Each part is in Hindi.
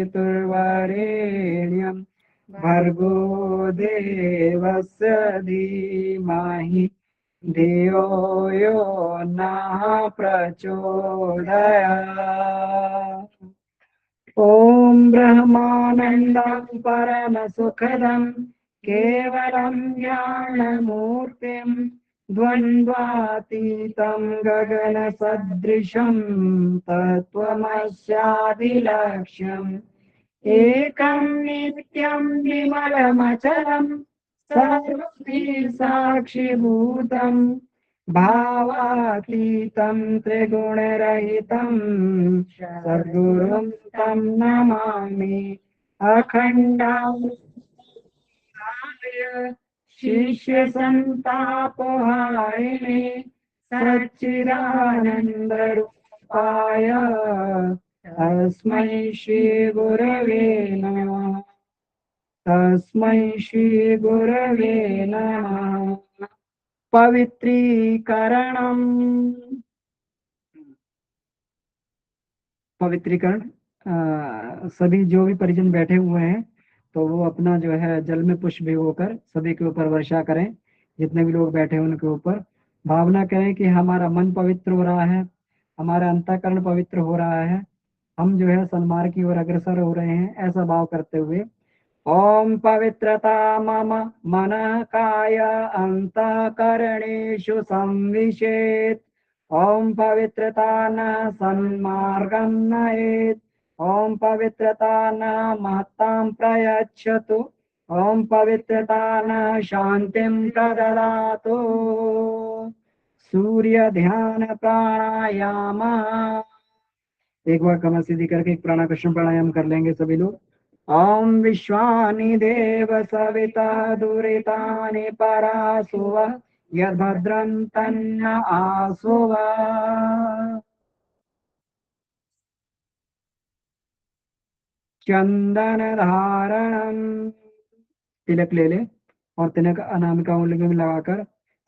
पितुर्वरेण्यं भर्गो देवस्य धीमहि धियो यो नः प्रचोदयात्। ॐ ब्रह्मानन्दं परमसुखदं केवलं ज्ञानमूर्तिं द्वन्द्वातीतं गगनसदृशं तत्त्वमस्यादिलक्ष्यम् एकं नित्यं विमलमचलं सर्वैः साक्षिभूतं भावातीतं त्रिगुणरहितं सद्गुरुं तं नमामि। अखण्डानंद शिष्य संतापहारिणे सच्चिदानंद रूपाय तस्मै श्री गुरवे नमः। तस्मै श्री गुरवे नमः। पवित्रीकरणम। पवित्रीकरण सभी जो भी परिजन बैठे हुए हैं तो वो अपना जो है जल में पुष्प भिगोकर सभी के ऊपर वर्षा करें। जितने भी लोग बैठे हैं उनके ऊपर भावना करें कि हमारा मन पवित्र हो रहा है, हमारा अंतःकरण पवित्र हो रहा है, हम जो है सन्मार्ग की ओर अग्रसर हो रहे हैं, ऐसा भाव करते हुए ओम पवित्रता मम मनः काय अंतःकरणेषु संविशेत्। ओम पवित्रता न सन्मार्गं नयेत्। ओम पवित्रता न महत्तां प्रयच्छतु। ओम पवित्रता न शांतिं प्रददातु। सूर्य ध्यान प्राणायाम। एक बार कमर सीधी करके एक प्राणायाम प्राणायाम कर लेंगे सभी लोग। ओम विश्वानि देव सविता दुरितानि परासुव यद्भद्रं तन्न आसुव। चंदन धारणम। तिलक ले ले और तिलक अनामिका उंगली में लगाकर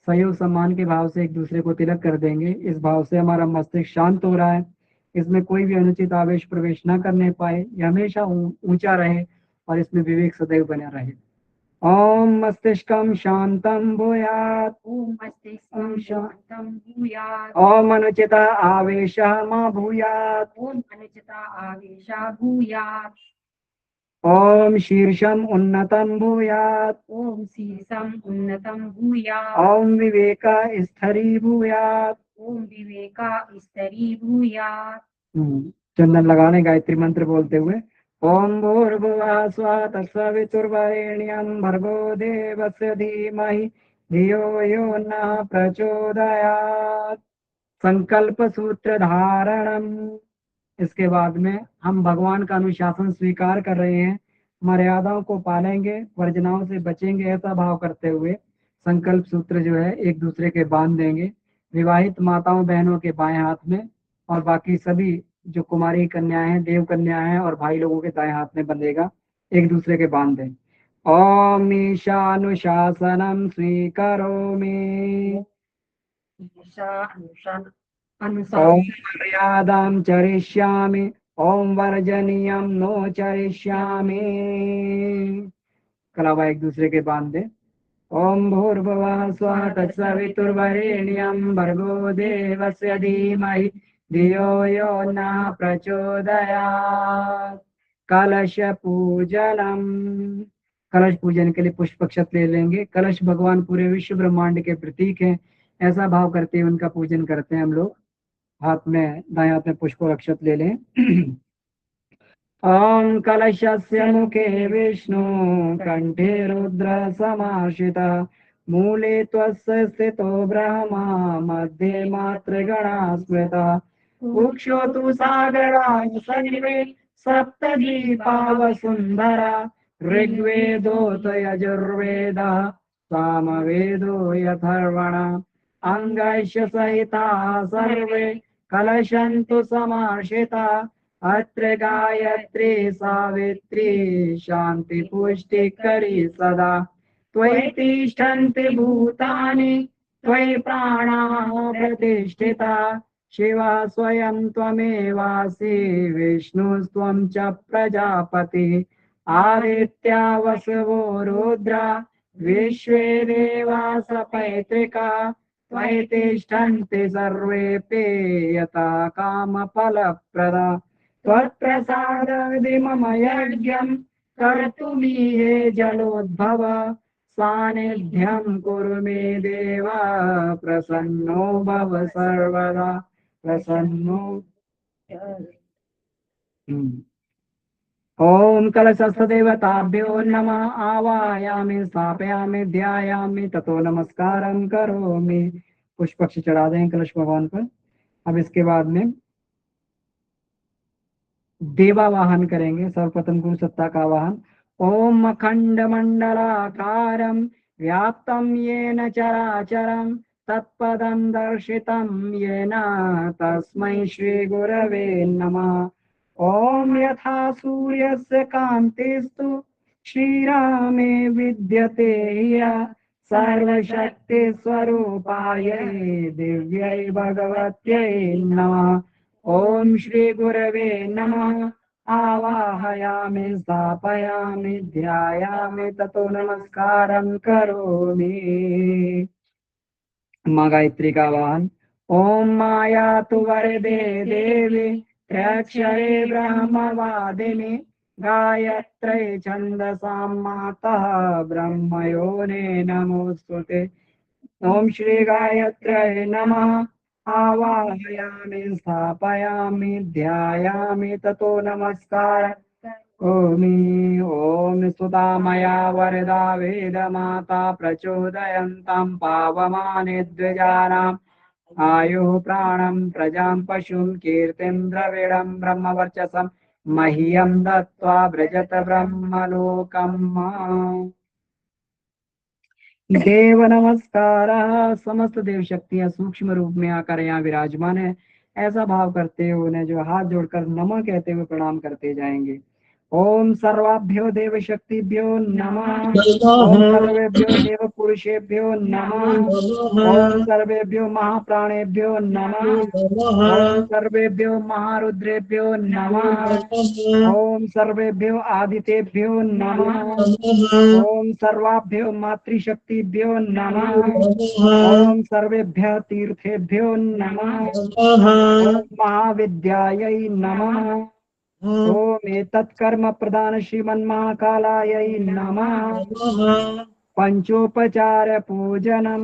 सहयोग सम्मान के भाव से एक दूसरे को तिलक कर देंगे। इस भाव से हमारा मस्तिष्क शांत हो रहा है, इसमें कोई भी अनुचित आवेश प्रवेश न करने पाए, यह हमेशा ऊंचा रहे और इसमें विवेक सदैव बना रहे। ओम मस्तिष्कम शांतम भूयात्। ओम मस्तिष्कं शांतं भूयात्। ओम अनुचित आवेश मा भूयात्। ओम अनुचिता आवेशा भूयात्। ओम शीर्षम उन्नतम भूयात्। ओम शीर्षम् उन्नतं भूयात्। ओम विवेक स्थरी भूयात्। ओम विवेका स्तरी भूयात्। चंदन लगाने गायत्री मंत्र बोलते हुए ओम भूर्भुवः स्वः तत्सवितुर्वरेण्यं भर्गो देवस्य धीमहि धियो यो नः प्रचोदयात्। संकल्प सूत्र धारणम। इसके बाद में हम भगवान का अनुशासन स्वीकार कर रहे हैं, मर्यादाओं को पालेंगे, वर्जनाओं से बचेंगे, ऐसा भाव करते हुए संकल्प सूत्र जो है एक दूसरे के बांध देंगे। विवाहित माताओं बहनों के बाएं हाथ में और बाकी सभी जो कुमारी कन्याएं हैं, देव कन्याएं हैं और भाई लोगों के दाएं हाथ में बंधेगा, एक दूसरे के बांध दें। ओम ईशानुशासनम स्वीकरोमि। ओम मर्यादां चरिष्यामि। ओम वर्जनीयम नो चरिष्यामि। कलावा एक दूसरे के बांध दे। ओम भूर्भुवः स्वः तत्सवितुर्वरेण्यं भर्गो देवस्य धीमहि धियो यो नः प्रचोदयात्। कलश पूजनम। कलश पूजन के लिए पुष्प अक्षत ले लेंगे। कलश भगवान पूरे विश्व ब्रह्मांड के प्रतीक हैं, ऐसा भाव करते हुए उनका पूजन करते हैं हम लोग। हाथ में दाएं हाथ में पुष्प अक्षत ले लें। ओम कलशस्य मुखे विष्णु कंठे रुद्र समाश्रितः मूले त्वस्य स्थितो ब्रह्मा मध्ये मातृगणा स्मृतः कुक्षो तु सागराः सर्वे सप्तद्वीपा वसुन्धरा ऋग्वेदोऽथ यजुर्वेदः सामवेदो यथर्वणः अंगैश्च सहिताः सर्वे कलशन्तु समाश्रिताः अत्र गायत्री सावित्री शांति पुष्टि करी सदा त्वयि तिष्ठन्ति भूतानि त्वयि प्राणाः प्रतिष्ठिता शिवा स्वयं त्वमेवासि विष्णुस्त्वं च प्रजापति आदित्या वसवो रुद्रा विश्वे देवा सपैतृका त्वयि तिष्ठन्ति सर्वेऽपि यथा कामफलप्रदा त्वत्प्रसादादि मम यज्ञं कर्तुमीहे जलोद्भव सानिध्यं कुरु मे देवा प्रसन्नो भव सर्वदा प्रसन्नो। ओम कलशस्थ देवताभ्यो नमः आवाहयामि स्थापयामि ध्यायामि ततो नमस्कारं करोमि। पुष्प पक्षी चढ़ा दें कलश भगवान पर। अब इसके बाद में देवावाहन करेंगे। सर्वप्रथम गुरु सत्ता का आवाहन। ओम अखंड मंडलाकारं व्याप्तं येन चराचरं तत्पदं दर्शितं येन तस्मै श्री गुरवे नमः। ओम यथा सूर्यस्य कान्तिस्तु श्रीरामे विद्यते ह्य सर्वशक्ति स्वरूपायै दिव्यै भगवत्यै नमः। ओम श्री गुरवे नमः आवाहयामि स्थापयामि ध्यायामि ततो नमस्कारं करोमि। माँ गायत्री का आवाहन। ओम माया तु वरदे देवी त्र्यक्षरे ब्रह्मवादिनी गायत्र्यै छन्दसां मातः ब्रह्मयोने नमोस्तुते। ओम श्री गायत्र्यै नमः आवाहयामि स्थापयामि ध्यायामि ततो नमस्कार करोमि। ओम सुदामया वरदा वेदमाता प्रचोदयन्तं पावमाने द्विजानाम् आयुः प्राणं प्रजां पशुं कीर्तिं द्रविडं ब्रह्मवर्चसं मह्यं दत्त्वा व्रजत ब्रह्मलोकम्। देव नमस्कार। समस्त देव शक्तियां सूक्ष्म रूप में आकर यहाँ विराजमान है। ऐसा भाव करते हुए उन्हें जो हाथ जोड़कर नमः कहते हुए प्रणाम करते जाएंगे। ओम सर्वाभ्यो देव शक्तिभ्यो नमः। ओम सर्वेभ्यो देव पुरुषेभ्यो नमः। ओम सर्वेभ्यो महाप्राणेभ्यो नमः। ओम सर्वेभ्यो महारुद्रेभ्यो नमः। ओम सर्वेभ्यो आदितेभ्यो नमः। ओम सर्वाभ्यो मातृशक्तिभ्यो नमः। ओम सर्वेभ्यः तीर्थेभ्यो नमः। ओम महाविद्यायै नमः। ओम एतत् कर्म प्रदान श्रीमन्महाकालायै नमः। पंचोपचार पूजनम।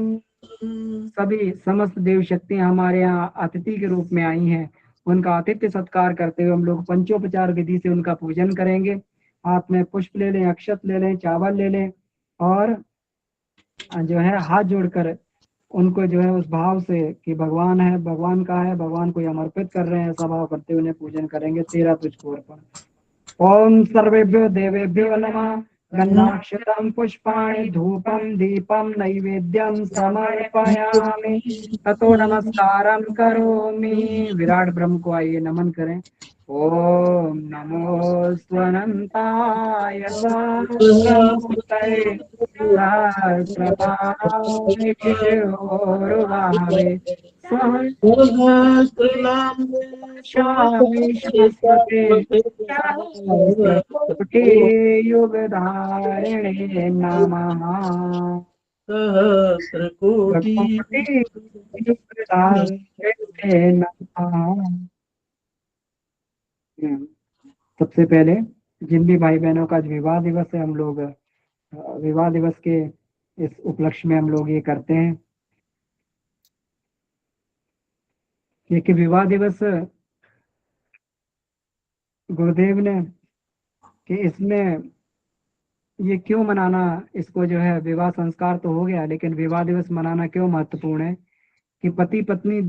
सभी समस्त देव शक्तियां हमारे यहाँ अतिथि के रूप में आई हैं। उनका आतिथ्य सत्कार करते हुए हम लोग पंचोपचार विधि से उनका पूजन करेंगे। हाथ में पुष्प ले लें, अक्षत ले लें, चावल ले लें और जो है हाथ जोड़कर उनको जो है उस भाव से कि भगवान है, भगवान का है, भगवान को हम अर्पित कर रहे हैं, ऐसा भाव करते हुए उन्हें पूजन करेंगे। तेरा तुझको अर्पण। ओम सर्वेभ्यो देवेभ्यो नमः। गन्धाक्षतं पुष्पाणि धूपं दीपं नैवेद्यं समर्पयामि ततो नमस्कारं करोमि। विराट ब्रह्म को आइए नमन करें। ओम नमो स्वनंताय सहस्रमूर्तये सहस्रपादाय गिरोर्वाहवे सहस्रनाम शाश्वते सहस्रकोटि युगधारिणे नमः। सहस्रकोटि युगधारिणे नमः। सबसे पहले जिन भी भाई बहनों का आज विवाह दिवस है, हम लोग विवाह दिवस के इस उपलक्ष्य में हम लोग ये करते हैं कि विवाह दिवस गुरुदेव ने कि इसमें ये क्यों मनाना, इसको जो है विवाह संस्कार तो हो गया, लेकिन विवाह दिवस मनाना क्यों महत्वपूर्ण है कि पति पत्नी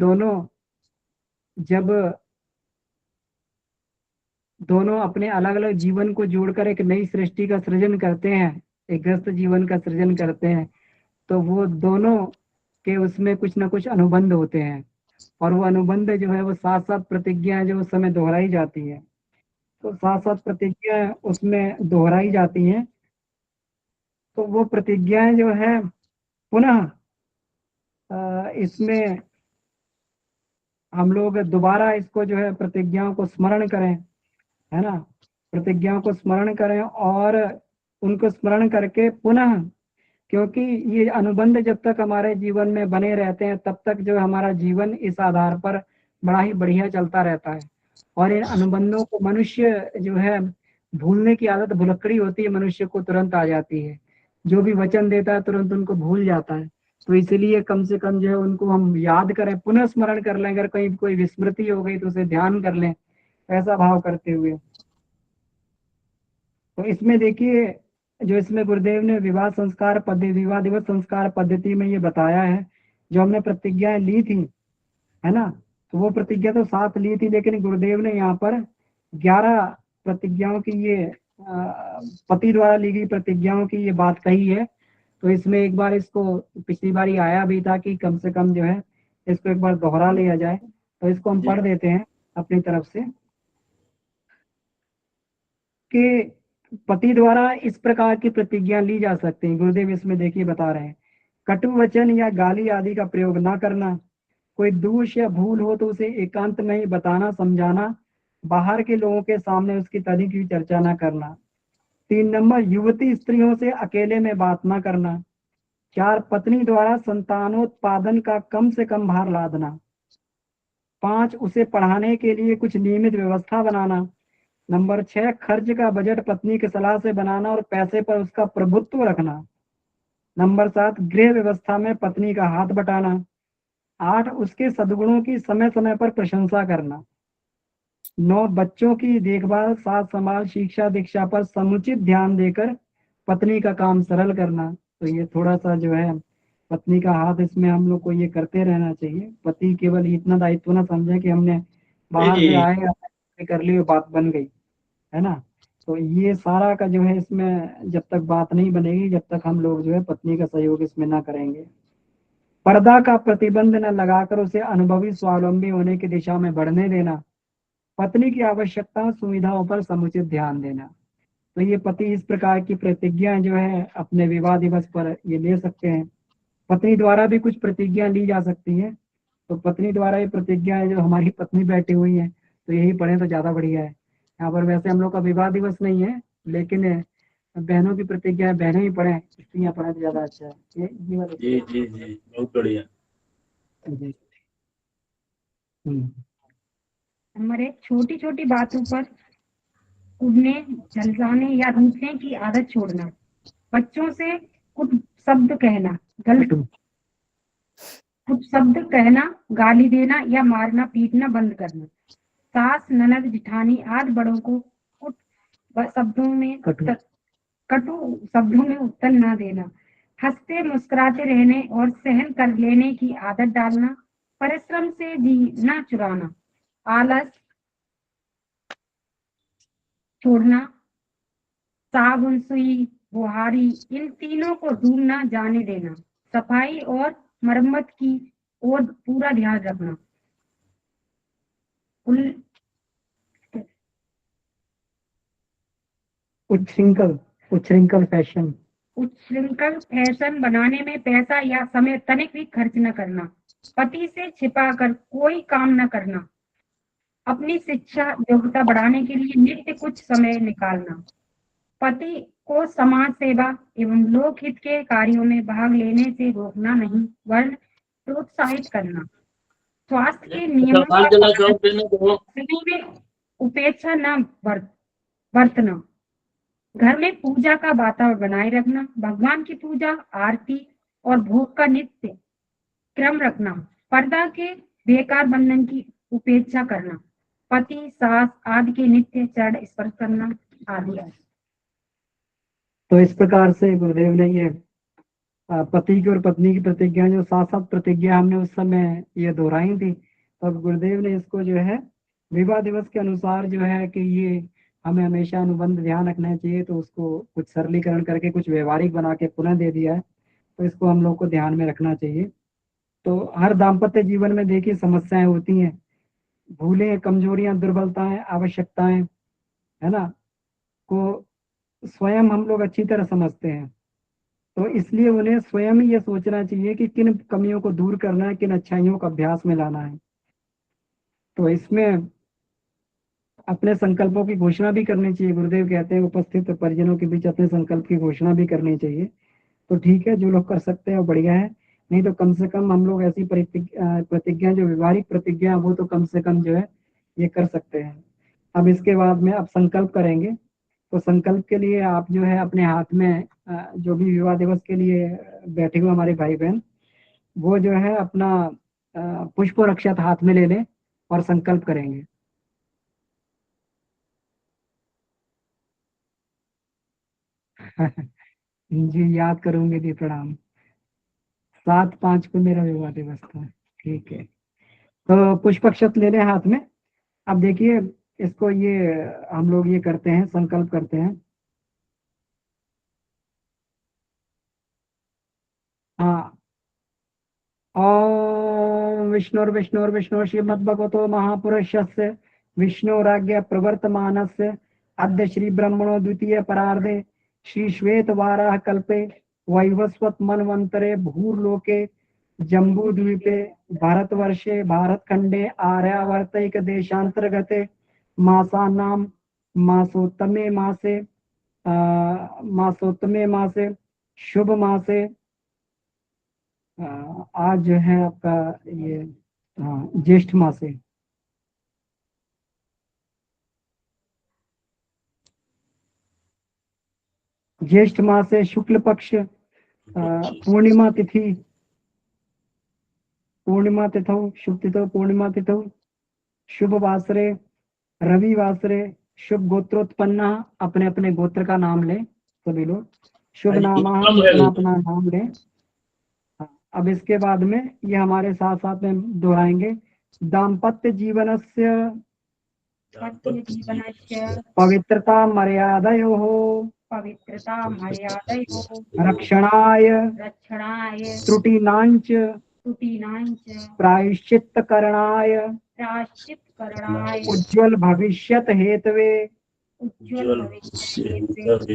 जब दोनों अपने अलग अलग जीवन को जोड़कर एक नई सृष्टि का सृजन करते हैं, एक ग्रस्त जीवन का सृजन करते हैं, तो वो दोनों के उसमें कुछ ना कुछ अनुबंध होते हैं और वो अनुबंध जो है वो साथ साथ प्रतिज्ञा जो उस समय दोहराई जाती है, तो साथ साथ प्रतिज्ञा उसमें दोहराई जाती हैं। तो वो प्रतिज्ञाएं जो है पुनः इसमें हम लोग दोबारा इसको जो है प्रतिज्ञाओं को स्मरण करें, है ना, प्रतिज्ञाओं को स्मरण करें और उनको स्मरण करके पुनः, क्योंकि ये अनुबंध जब तक हमारे जीवन में बने रहते हैं तब तक जो हमारा जीवन इस आधार पर बड़ा ही बढ़िया चलता रहता है। और इन अनुबंधों को मनुष्य जो है भूलने की आदत भुलक्कड़ी होती है, मनुष्य को तुरंत आ जाती है, जो भी वचन देता है तुरंत उनको भूल जाता है। तो इसलिए कम से कम जो है उनको हम याद करें, पुनः स्मरण कर लें, अगर कहीं कोई विस्मृति हो गई तो उसे ध्यान कर लें, ऐसा भाव करते हुए। तो इसमें देखिए, जो इसमें गुरुदेव ने विवाह संस्कार पद्धति, विवाह दिवस संस्कार पद्धति में ये बताया है, जो हमने प्रतिज्ञाएं ली थी, है ना, तो वो प्रतिज्ञा तो साथ ली थी, लेकिन गुरुदेव ने यहाँ पर 11 प्रतिज्ञाओं की ये पति द्वारा ली गई प्रतिज्ञाओं की ये बात कही है। तो इसमें एक बार इसको, पिछली बार ही आया भी था कि कम से कम जो है इसको एक बार दोहरा लिया जाए, तो इसको हम पढ़ देते हैं अपनी तरफ से कि पति द्वारा इस प्रकार की प्रतिज्ञा ली जा सकती है। गुरुदेव इसमें देखिए बता रहे हैं, कटु वचन या गाली आदि का प्रयोग ना करना, कोई दोष या भूल हो तो उसे एकांत में ही बताना समझाना, बाहर के लोगों के सामने उसकी तनिक भी चर्चा ना करना। 3 नंबर, युवती स्त्रियों से अकेले में बात ना करना। 4, पत्नी द्वारा संतानोत्पादन का कम से कम भार लादना। 5, उसे पढ़ाने के लिए कुछ नियमित व्यवस्था बनाना। नंबर 6, खर्च का बजट पत्नी की सलाह से बनाना और पैसे पर उसका प्रभुत्व रखना। नंबर 7, गृह व्यवस्था में पत्नी का हाथ बटाना। 8, उसके सद्गुणों की समय समय पर प्रशंसा करना। 9, बच्चों की देखभाल, साथ संभाल, शिक्षा दीक्षा पर समुचित ध्यान देकर पत्नी का काम सरल करना। तो ये थोड़ा सा जो है पत्नी का हाथ, इसमें हम लोग को ये करते रहना चाहिए। पति केवल इतना दायित्व ना समझे कि हमने बाहर से आए कर ली, बात बन गई, है ना। तो ये सारा का जो है इसमें जब तक बात नहीं बनेगी, जब तक हम लोग जो है पत्नी का सहयोग इसमें ना करेंगे। पर्दा का प्रतिबंध न लगाकर उसे अनुभवी स्वावलंबी होने की दिशा में बढ़ने देना। पत्नी की आवश्यकताओं सुविधाओं पर समुचित ध्यान देना। तो ये पति इस प्रकार की प्रतिज्ञा जो है अपने विवाह दिवस पर ये ले सकते हैं। पत्नी द्वारा भी कुछ प्रतिज्ञा ली जा सकती है। तो पत्नी द्वारा ये प्रतिज्ञा है, जो हमारी पत्नी बैठी हुई है, तो यही पढ़े तो ज्यादा बढ़िया है। यहाँ पर वैसे हम लोग का विवाह दिवस नहीं है, लेकिन बहनों की प्रतिज्ञा है, बहनें ही पढ़े, स्त्रियां पढ़े तो ज्यादा अच्छा है। ये वाला जी जी जी, बहुत बढ़िया। जी। हम्म। नंबर 1, छोटी छोटी बातों पर उड़ने, झलसाने या रूठने की आदत छोड़ना। बच्चों से कुछ शब्द कहना, गलत कुछ शब्द कहना, गाली देना या मारना पीटना बंद करना। सास, ननद, जिठानी आदि बड़ों को कुछ शब्दों में कटु शब्दों में उत्तर न देना। हंसते मुस्कुराते रहने और सहन कर लेने की आदत डालना। परिश्रम से जीना चुराना। आलस छोड़ना। साबुन, सुई, बुहारी इन तीनों को दूर न जाने देना। सफाई और मरम्मत की ओर पूरा ध्यान रखना। उल- उच्छृंखल उच्छृंखल फैशन। उच्छृंखल फैशन बनाने में पैसा या समय तनिक भी खर्च न करना। पति से छिपाकर कोई काम न करना। अपनी शिक्षा योग्यता बढ़ाने के लिए नित्य कुछ समय निकालना। पति को समाज सेवा एवं लोकहित के कार्यों में भाग लेने से रोकना नहीं, वरन प्रोत्साहित करना। स्वास्थ्य के नियमों का पालन करने में उपेक्षा न बरतना। घर में पूजा का वातावरण बनाए रखना। भगवान की पूजा, आरती और भोग का नित्य क्रम रखना। पर्दा के बेकार बंधन की उपेक्षा करना। पति, सास आदि के नित्य चरण स्पर्श करना आदि। तो इस प्रकार से गुरुदेव ने ये पति की और पत्नी की प्रतिज्ञा, जो 7 प्रतिज्ञा हमने उस समय ये दोहराई थी, तब गुरुदेव ने इसको जो है विवाह दिवस के अनुसार जो है कि ये हमें हमेशा अनुबंध ध्यान रखना चाहिए, तो उसको कुछ सरलीकरण करके कुछ व्यवहारिक बना के पुनः दे दिया है। तो इसको हम लोग को ध्यान में रखना चाहिए। तो हर दाम्पत्य जीवन में देखिए समस्याएं होती हैं, भूलें, कमजोरियां, दुर्बलताएं, आवश्यकताएं, है ना, को स्वयं हम लोग अच्छी तरह समझते हैं। तो इसलिए उन्हें स्वयं ही ये सोचना चाहिए कि किन कमियों को दूर करना है, किन अच्छाइयों को अभ्यास में लाना है। तो इसमें अपने संकल्पों की घोषणा भी करनी चाहिए। गुरुदेव कहते हैं उपस्थित परिजनों के बीच अपने संकल्प की घोषणा भी करनी चाहिए। तो ठीक है, जो लोग कर सकते हैं वो बढ़िया है, नहीं तो कम से कम हम लोग ऐसी प्रतिज्ञा जो व्यवहारिक प्रतिज्ञा वो तो कम से कम जो है ये कर सकते हैं। अब इसके बाद में आप संकल्प करेंगे। तो संकल्प के लिए आप जो है अपने हाथ में जो भी विवाह दिवस के लिए बैठे हुए हमारे भाई बहन, वो जो है अपना पुष्प रक्षत हाथ में ले लें और संकल्प करेंगे। जी याद करूंगी दी, प्रणाम। 7/5 को मेरा विवाह दिवस था। ठीक है, तो पुष्प अक्षत ले लें हाथ में। अब देखिए, इसको ये हम लोग ये करते हैं, संकल्प करते हैं। हाँ, ओम विष्णुर्विष्णुर्विष्णु श्रीमद्भगवतो महापुरुषस्य विष्णुराज्ञ प्रवर्तमानस्य अद्य श्री ब्रह्मणो द्वितीय परार्धे श्री श्वेत वाराह कल्पे वैवस्वत मनवंतरे भूर्लोके जम्बूद्वीपे भारतवर्षे भारतखंडे आर्यावर्तैक देशांतर्गते मासानां मासोत्तमे मासे मासोत्तमे मासे शुभ मासे आज जो है आपका ये ज्येष्ठ मास है। ज्येष्ठ मास है, शुक्ल पक्ष पूर्णिमा तिथि, पूर्णिमा तिथौ शुभ तिथौ पूर्णिमा तिथौ शुभ वासरे रवि वासरे शुभ गोत्रोत्पन्न। अपने अपने गोत्र का नाम लें सभी लोग, शुभ नामा अपना अपना नाम लें। अब इसके बाद में ये हमारे साथ साथ में दोहराएंगे। दाम्पत्य जीवनस्य पवित्रता मर्यादयोः पवित्रता मर्यादयोः रक्षणाय त्रुटीनांच प्रायश्चित्तकरणाय उज्ज्वल भविष्यत हेतवे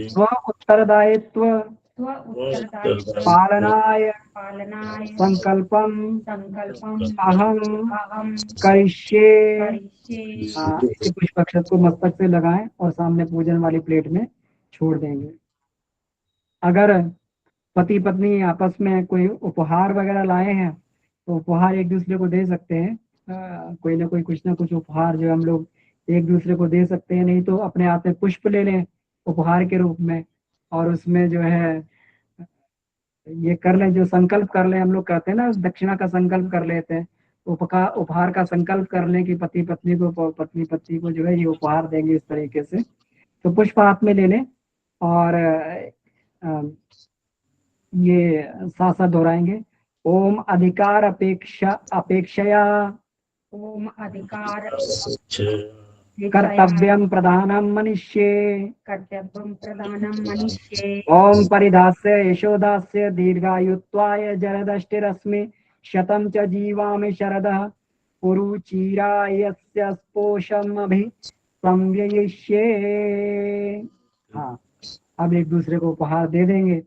स्व उत्तरदायित्व पालनाय संकल्पम अहम करिष्ये। इसी पुष्प अक्षत को मस्तक पे लगाएं और सामने पूजन वाली प्लेट में छोड़ देंगे। अगर पति पत्नी आपस में कोई उपहार वगैरह लाए हैं तो उपहार एक दूसरे को दे सकते हैं। कोई ना कोई कुछ ना कुछ उपहार जो हम लोग एक दूसरे को दे सकते हैं, नहीं तो अपने हाथ में पुष्प ले लें उपहार के रूप में, और उसमें जो है ये कर लें, जो संकल्प कर लें। हम लोग कहते हैं ना, दक्षिणा का संकल्प कर लेते हैं, उपहार का संकल्प कर लें कि पति पत्नी को, पत्नी पति को जो है ये उपहार देंगे इस तरीके से। तो पुष्प हाथ में ले लें और ये साथ साथ दोहराएंगे। ओम अधिकार अपेक्षया ओम अधिकार कर्तव्यम प्रधानम मनुष्ये कर्तव्यं प्रधानं मनुष्ये ओम परिधास्य यशोदास्य दीर्घायुत्वाय जरदष्टिरस्मि शतं च जीवामि शरदः पुरुचिरायस्य स्पोषमभि संव्ययिष्ये। हाँ, अब एक दूसरे को उपहार दे देंगे।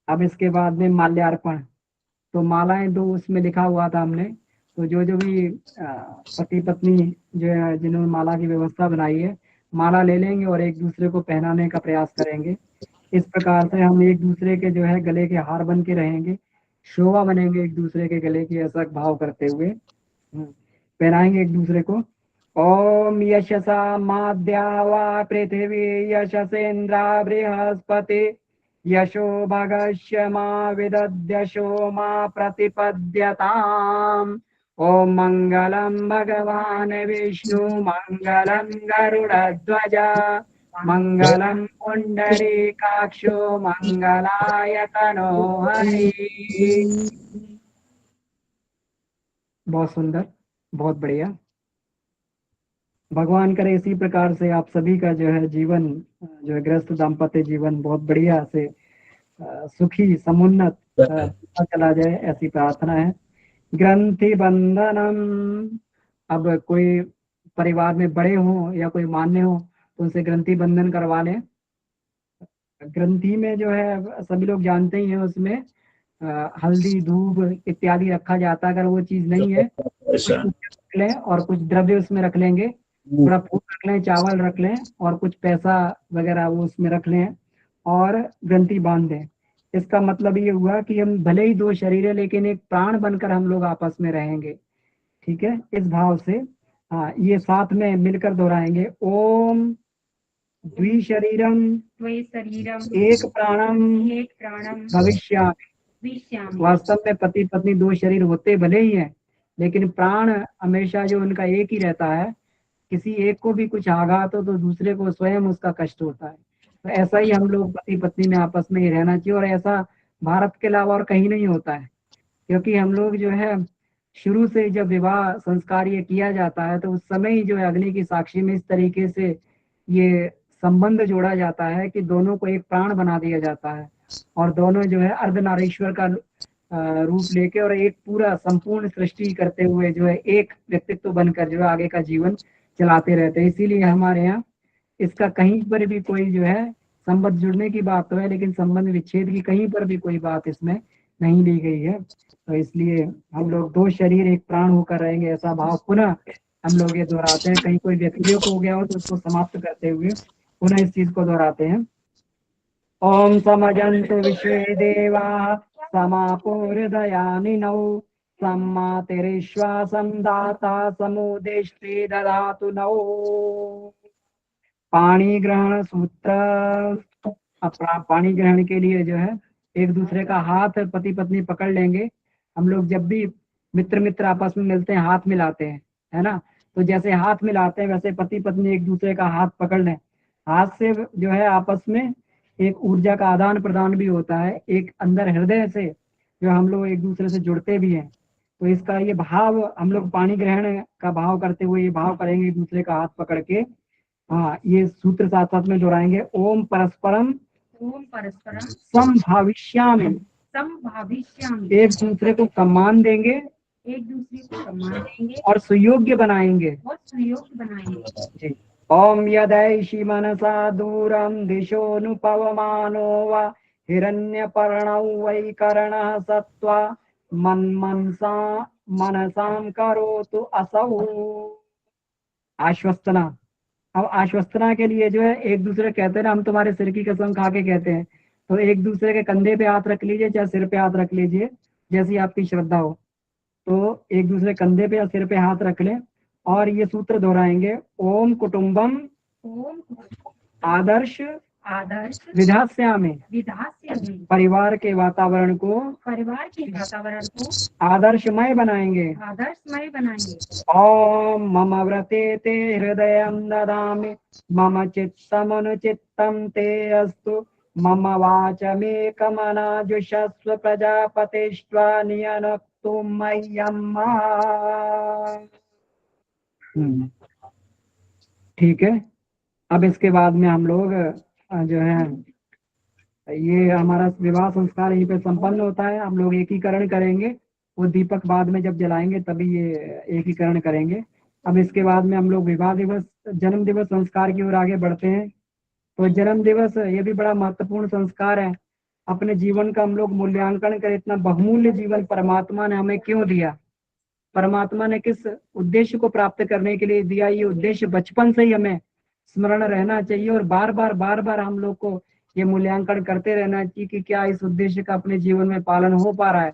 अब इसके बाद में माल्यार्पण। तो मालाएं दो उसमें लिखा हुआ था हमने, तो जो जो भी पति पत्नी जो है जिन्होंने माला की व्यवस्था बनाई है, माला ले लेंगे और एक दूसरे को पहनाने का प्रयास करेंगे। इस प्रकार से हम एक दूसरे के जो है गले के हार बन के रहेंगे, शोभा बनेंगे एक दूसरे के गले की, ऐसा भाव करते हुए पहनाएंगे एक दूसरे को। ओम यशसा माद्यावा पृथिवी यशसेन्द्रा बृहस्पति यशो भगस्य मा विदद्यशो मा प्रतिपद्यताम्। ओम मंगलम भगवान विष्णु मंगलम गरुड़ध्वज मंगलम पुंडरीकाक्षो मंगलाय तनो हरि। बहुत सुंदर, बहुत बढ़िया। भगवान करे इसी प्रकार से आप सभी का जो है जीवन, जो है गृहस्थ दाम्पत्य जीवन बहुत बढ़िया से सुखी समुन्नत चला जाए, ऐसी प्रार्थना है। ग्रंथि बंधनम। अब कोई परिवार में बड़े हों या कोई मान्य हो तो उनसे ग्रंथि बंधन करवा लें। ग्रंथि में जो है सभी लोग जानते ही हैं, उसमें हल्दी धूप इत्यादि रखा जाता है। अगर वो चीज नहीं है ऐसा रख लें और कुछ द्रव्य उसमें रख लेंगे, थोड़ा फूल रख लें, चावल रख लें और कुछ पैसा वगैरह वो उसमें रख लें और ग्रंथि बांध दें। इसका मतलब ये हुआ कि हम भले ही दो शरीर है लेकिन एक प्राण बनकर हम लोग आपस में रहेंगे। ठीक है, इस भाव से हाँ ये साथ में मिलकर दोहराएंगे। ओम द्विशरीरम द्वै शरीरम एक प्राणम एक प्राणम भविष्यामि। विश्यामि। वास्तव में पति पत्नी दो शरीर होते भले ही हैं लेकिन प्राण हमेशा जो उनका एक ही रहता है। किसी एक को भी कुछ आघात हो तो दूसरे को स्वयं उसका कष्ट होता है। तो ऐसा ही हम लोग पति पत्नी में आपस में ही रहना चाहिए और ऐसा भारत के अलावा और कहीं नहीं होता है। क्योंकि हम लोग जो है शुरू से जब विवाह संस्कार ये किया जाता है तो उस समय ही जो है अग्नि की साक्षी में इस तरीके से ये संबंध जोड़ा जाता है कि दोनों को एक प्राण बना दिया जाता है और दोनों जो है अर्धनारीश्वर का रूप लेके और एक पूरा संपूर्ण सृष्टि करते हुए जो है एक व्यक्तित्व बनकर जो है आगे का जीवन चलाते रहते हैं। इसीलिए हमारे यहाँ इसका कहीं पर भी कोई जो है संबंध जुड़ने की बात तो है लेकिन संबंध विच्छेद की कहीं पर भी कोई बात इसमें नहीं ली गई है। तो इसलिए हम लोग दो शरीर एक प्राण होकर रहेंगे ऐसा भाव पुनः हम लोग ये दोहराते हैं। कहीं कोई व्यतिरेक हो गया हो तो उसको समाप्त करते हुए पुनः इस चीज को दोहराते हैं। ओम समजंतु विश्वे देवा समापूर्दयानिनौ सम्मातिरिश्वासं दाता समुदेष्टि ददातु नौ। पाणी ग्रहण सूत्र। पानी ग्रहण के लिए जो है एक दूसरे का हाथ पति पत्नी पकड़ लेंगे। हम लोग जब भी मित्र मित्र आपस में मिलते हैं हाथ मिलाते हैं, है ना। तो जैसे हाथ मिलाते हैं वैसे पति पत्नी एक दूसरे का हाथ पकड़ लें। हाथ से जो है आपस में एक ऊर्जा का आदान प्रदान भी होता है, एक अंदर हृदय से जो हम लोग एक दूसरे से जुड़ते भी हैं। तो इसका ये भाव हम लोग पानी ग्रहण का भाव करते हुए ये भाव करेंगे एक दूसरे का हाथ पकड़ के। हाँ ये सूत्र साथ साथ में दोहराएंगे। ओम परस्परम ओम परस्परम संभाविष्यामि। संभाविष्यामि। एक दूसरे को सम्मान देंगे एक दूसरे को सम्मान देंगे और सुयोग्य बनाएंगे। और सुयोग्य बनाएंगे। जी। ओम यदैषि मनसा दूरम दिशोनुपवमानो वा हिरण्यपर्णौ वै कर्णः सत्वा मनसा मनसां करोतु असौ। आश्वस्तना। अब आश्वस्तना के लिए जो है एक दूसरे कहते हैं ना हम तुम्हारे सिर की कसम खा के कहते हैं। तो एक दूसरे के कंधे पे हाथ रख लीजिए चाहे सिर पे हाथ रख लीजिए जैसी आपकी श्रद्धा हो। तो एक दूसरे कंधे पे या सिर पे हाथ रख लें और ये सूत्र दोहराएंगे। ओम कुटुंबम ओम आदर्श आदर्श विधास्यामि। विधास्यामि। परिवार के वातावरण को आदर्शमय बनाएंगे। आदर्शमय बनाएंगे। ओम मम व्रते ते हृदयं ददामि मम चित्तमनुचित्तं ते अस्तु मम वाचमेकमनाजुषस्व प्रजापतिष्वा नियनक्तु मह्यम्। ठीक है। अब इसके बाद में हम लोग जो है ये हमारा विवाह संस्कार यहीं पे संपन्न होता है। हम लोग एकीकरण करेंगे, वो दीपक बाद में जब जलाएंगे तभी ये एकीकरण करेंगे। अब इसके बाद में हम लोग विवाह दिवस जन्म दिवस संस्कार की ओर आगे बढ़ते हैं। तो जन्म दिवस ये भी बड़ा महत्वपूर्ण संस्कार है। अपने जीवन का हम लोग मूल्यांकन करें, इतना बहुमूल्य जीवन परमात्मा ने हमें क्यों दिया, परमात्मा ने किस उद्देश्य को प्राप्त करने के लिए दिया, ये उद्देश्य बचपन से ही हमें स्मरण रहना चाहिए और बार बार हम लोग को ये मूल्यांकन करते रहना चाहिए कि क्या इस उद्देश्य का अपने जीवन में पालन हो पा रहा है।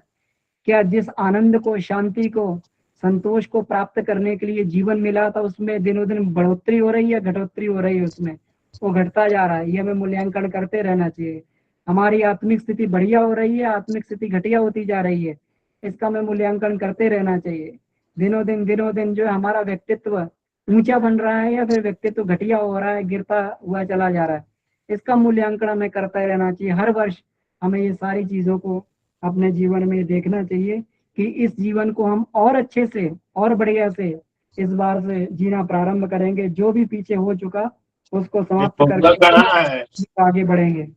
क्या जिस आनंद को, शांति को, संतोष को प्राप्त करने के लिए जीवन मिला था उसमें दिनों दिन बढ़ोतरी हो रही है, घटोतरी हो रही है, उसमें वो घटता जा रहा है। ये हमें मूल्यांकन करते रहना चाहिए। हमारी आत्मिक स्थिति बढ़िया हो रही है, आत्मिक स्थिति घटिया होती जा रही है, इसका हमें मूल्यांकन करते रहना चाहिए। दिनों दिन जो है हमारा व्यक्तित्व ऊंचा बन रहा है या फिर व्यक्तित्व घटिया हो रहा है, गिरता हुआ चला जा रहा है, इसका मूल्यांकन हमें करते रहना चाहिए। हर वर्ष हमें ये सारी चीजों को अपने जीवन में देखना चाहिए कि इस जीवन को हम और अच्छे से और बढ़िया से इस बार से जीना प्रारंभ करेंगे। जो भी पीछे हो चुका उसको समाप्त करके आगे बढ़ेंगे।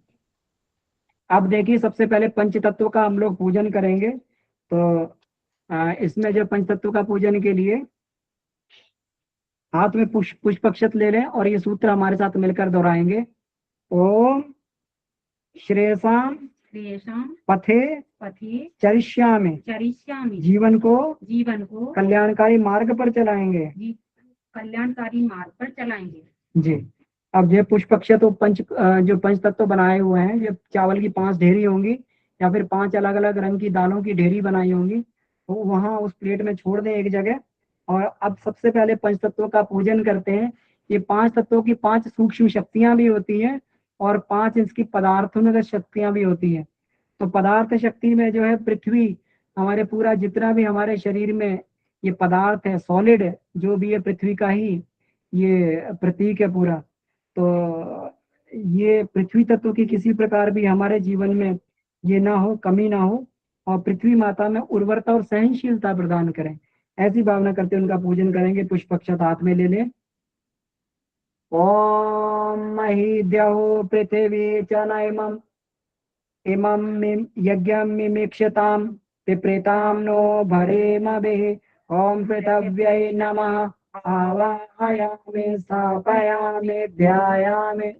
अब देखिए सबसे पहले पंच तत्व का हम लोग पूजन करेंगे। तो इसमें जो पंच तत्व का पूजन के लिए हाथ में पुष्प अक्षत ले लें और ये सूत्र हमारे साथ मिलकर दोहराएंगे। ओम श्रेयसाम श्रेयसाम पथे पथि चरिष्यामि, चरिष्यामि, जीवन को जीवन को कल्याणकारी मार्ग पर चलाएंगे। कल्याणकारी मार्ग पर चलाएंगे। जी। अब ये पुष्पक्ष तो जो पंच तत्व बनाए हुए हैं, ये चावल की 5 ढेरी होंगी या फिर 5 अलग अलग रंग की दालों की ढेरी बनाई होंगी, तो वहां उस प्लेट में छोड़ दें एक जगह। और अब सबसे पहले पंच तत्वों का पूजन करते हैं। ये 5 तत्वों की 5 सूक्ष्म शक्तियां भी होती हैं और 5 इसकी पदार्थों शक्तियां भी होती हैं। तो पदार्थ शक्ति में जो है पृथ्वी, हमारे पूरा जितना भी हमारे शरीर में ये पदार्थ है, सॉलिड जो भी है, पृथ्वी का ही ये प्रतीक है पूरा। तो ये पृथ्वी तत्व की किसी प्रकार भी हमारे जीवन में ये ना हो, कमी ना हो, और पृथ्वी माता में उर्वरता और सहनशीलता प्रदान करें, ऐसी भावना करते उनका पूजन करेंगे। पुष्पक्षत हाथ में ले लें। ओम मही द्यौ पृथ्वी च नैमम् इमं यज्ञं मिमीक्षताम् पिप्रेतां नो भरेमभिः। ओम पृथिव्यै नमः आवाहयामि स्थापयामि ध्यायामि।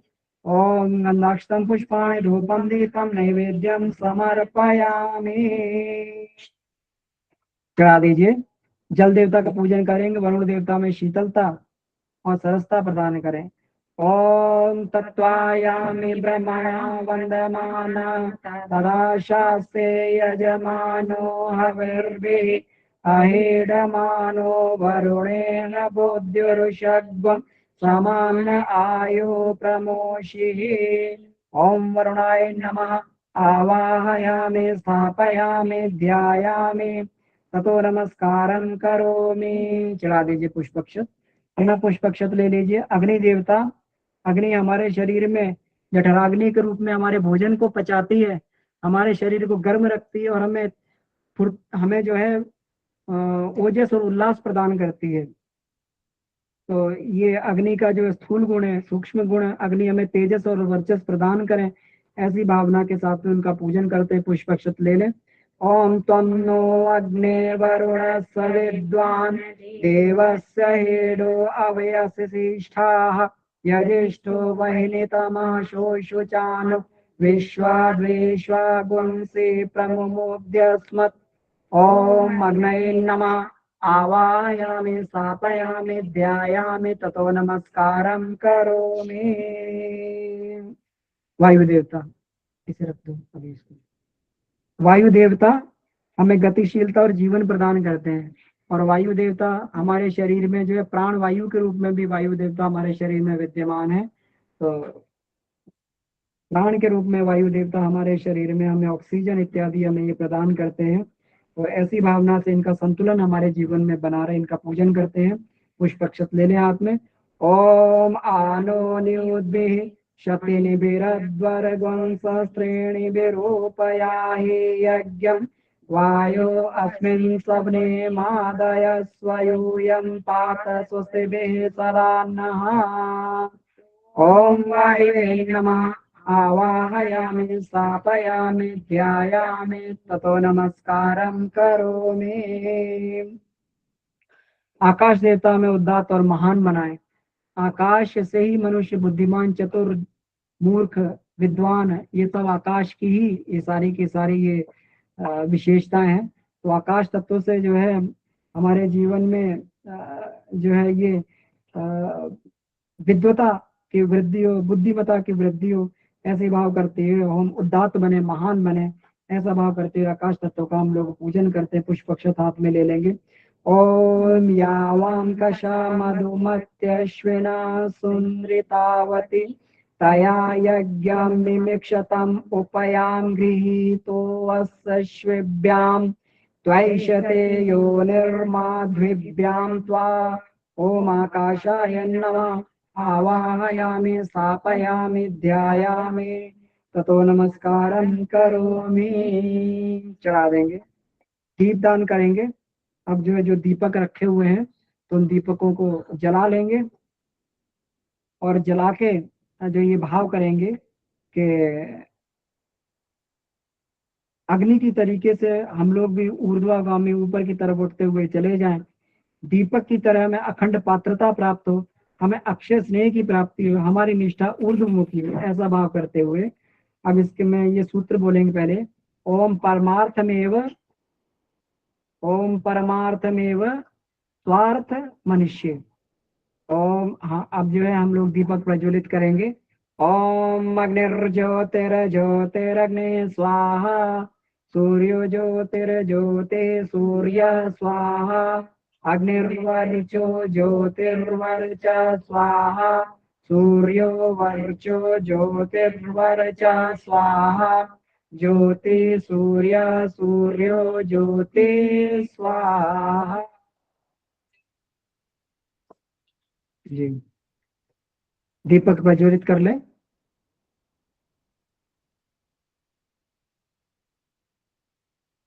ओम गंधाक्षतं पुष्पाणि धूपं दीपं नैवेद्यं समर्पयामि। चढ़ा दीजिए। जल देवता का पूजन करेंगे, वरुण देवता में शीतलता और सरसता प्रदान करें। ओम तत्वायामि ब्रह्मणा वंदमाना तदा शास्ते यजमानो हविर्भिः अहेडमानो वरुणेन बुद्धिरुषग्वं समान्न आयो प्रमोषिः। ओम वरुणाय नमः आवाहयामि स्थापयामि ध्यायामि ततो नमस्कारं करोमि। चढ़ा दीजिए पुष्पक्षत। बिना पुष्पक्षत ले लीजिए। अग्नि देवता, अग्नि हमारे शरीर में जठराग्नि के रूप में हमारे भोजन को पचाती है, हमारे शरीर को गर्म रखती है और हमें जो है ओजस और उल्लास प्रदान करती है। तो ये अग्नि का जो स्थूल गुण है, सूक्ष्म गुण है, अग्नि हमें तेजस और वर्चस प्रदान करें, ऐसी भावना के साथ में उनका पूजन करते हैं। पुष्पक्षत ले लें। ओम त्वं नो अग्ने वरुण सविद्वान् देवस्य हेडो अवयसिष्ठाः यजिष्ठो वह्नितमः शोषुचान् विश्वाद्वेश्वा गुंसि प्रमुमुद्यस्मत्। ओम अग्नये नमः आवाहयामि स्थापयामि ध्यायामि ततो नमस्कारं करोमि। वायु देवता, इसे रख दो अभी इसको। वायु देवता हमें गतिशीलता और जीवन प्रदान करते हैं, और वायु देवता हमारे शरीर में जो है प्राण वायु के रूप में भी वायु देवता हमारे शरीर में विद्यमान है। तो प्राण के रूप में वायु देवता हमारे शरीर में हमें ऑक्सीजन इत्यादि हमें ये प्रदान करते हैं। तो ऐसी भावना से इनका संतुलन हमारे जीवन में बना रहे, इनका पूजन करते हैं। पुष्पक्षत ले लें हाथ में। ओम आनो निउद्भिः शतिनिभिरध्वर्गं सहस्रेणि विरूपयाहि यज्ञं वायो अस्मिन् सवने मादय स्वयूयं पात स्वस्तिभिः सदा नः। ओम वायुवे नमः आवाहयामि स्थापयामि ध्यायामि ततो नमस्कारं करोमि। आकाश देवता में उदात्त और महान बनाए। आकाश से ही मनुष्य बुद्धिमान, चतुर, मूर्ख, विद्वान, ये सब आकाश की ही ये सारी की सारी ये विशेषताएं हैं। तो आकाश तत्व से जो है हमारे जीवन में जो है ये विद्वता की वृद्धि हो, बुद्धिमता की वृद्धि हो, ऐसे भाव करते हुए हम उदात्त बने, महान बने, ऐसा भाव करते हुए आकाश तत्व का हम लोग पूजन करते हैं। पुष्पक्षत हाथ में ले लेंगे। ओम यावां कशा मधुमत्यश्विना सुंदृतावती तया यज्ञं मिमिक्षतम् उपयां गृहीतो अस्श्विभ्यां त्वैषते यो निर्माध्विभ्यां त्वा। ओम आकाशाय नमः आवाहयामि स्थापयामि ध्यायामि ततो नमस्कारं करोमि। चढ़ा देंगे। दीप दान करेंगे। अब जो है जो दीपक रखे हुए हैं तो उन दीपकों को जला लेंगे और जला के जो ये भाव करेंगे कि अग्नि की तरीके से हम लोग भी ऊर्ध्वगामी ऊपर की तरफ उठते हुए चले जाएं, दीपक की तरह हमें अखंड पात्रता प्राप्त हो, हमें अक्षय स्नेह की प्राप्ति हो, हमारी निष्ठा ऊर्ध्वमुखी हो, ऐसा भाव करते हुए अब इसके में ये सूत्र बोलेंगे पहले। ओम परमार्थमेव स्वार्थ मनुष्य। ओम, हाँ, अब जो है हम लोग दीपक प्रज्वलित करेंगे। ओम अग्निर्ज्योतिर्ज्योतिरग्नि स्वाहा, सूर्यो ज्योतिर्ज्योति सूर्य स्वाहा, अग्निर्वर्चो ज्योतिर्वर्च स्वाहा, सूर्यो वर्चो ज्योतिर्वर्च स्वाहा, ज्योति सूर्य सूर्यो ज्योति स्वाहा। जी, दीपक प्रज्वलित कर ले।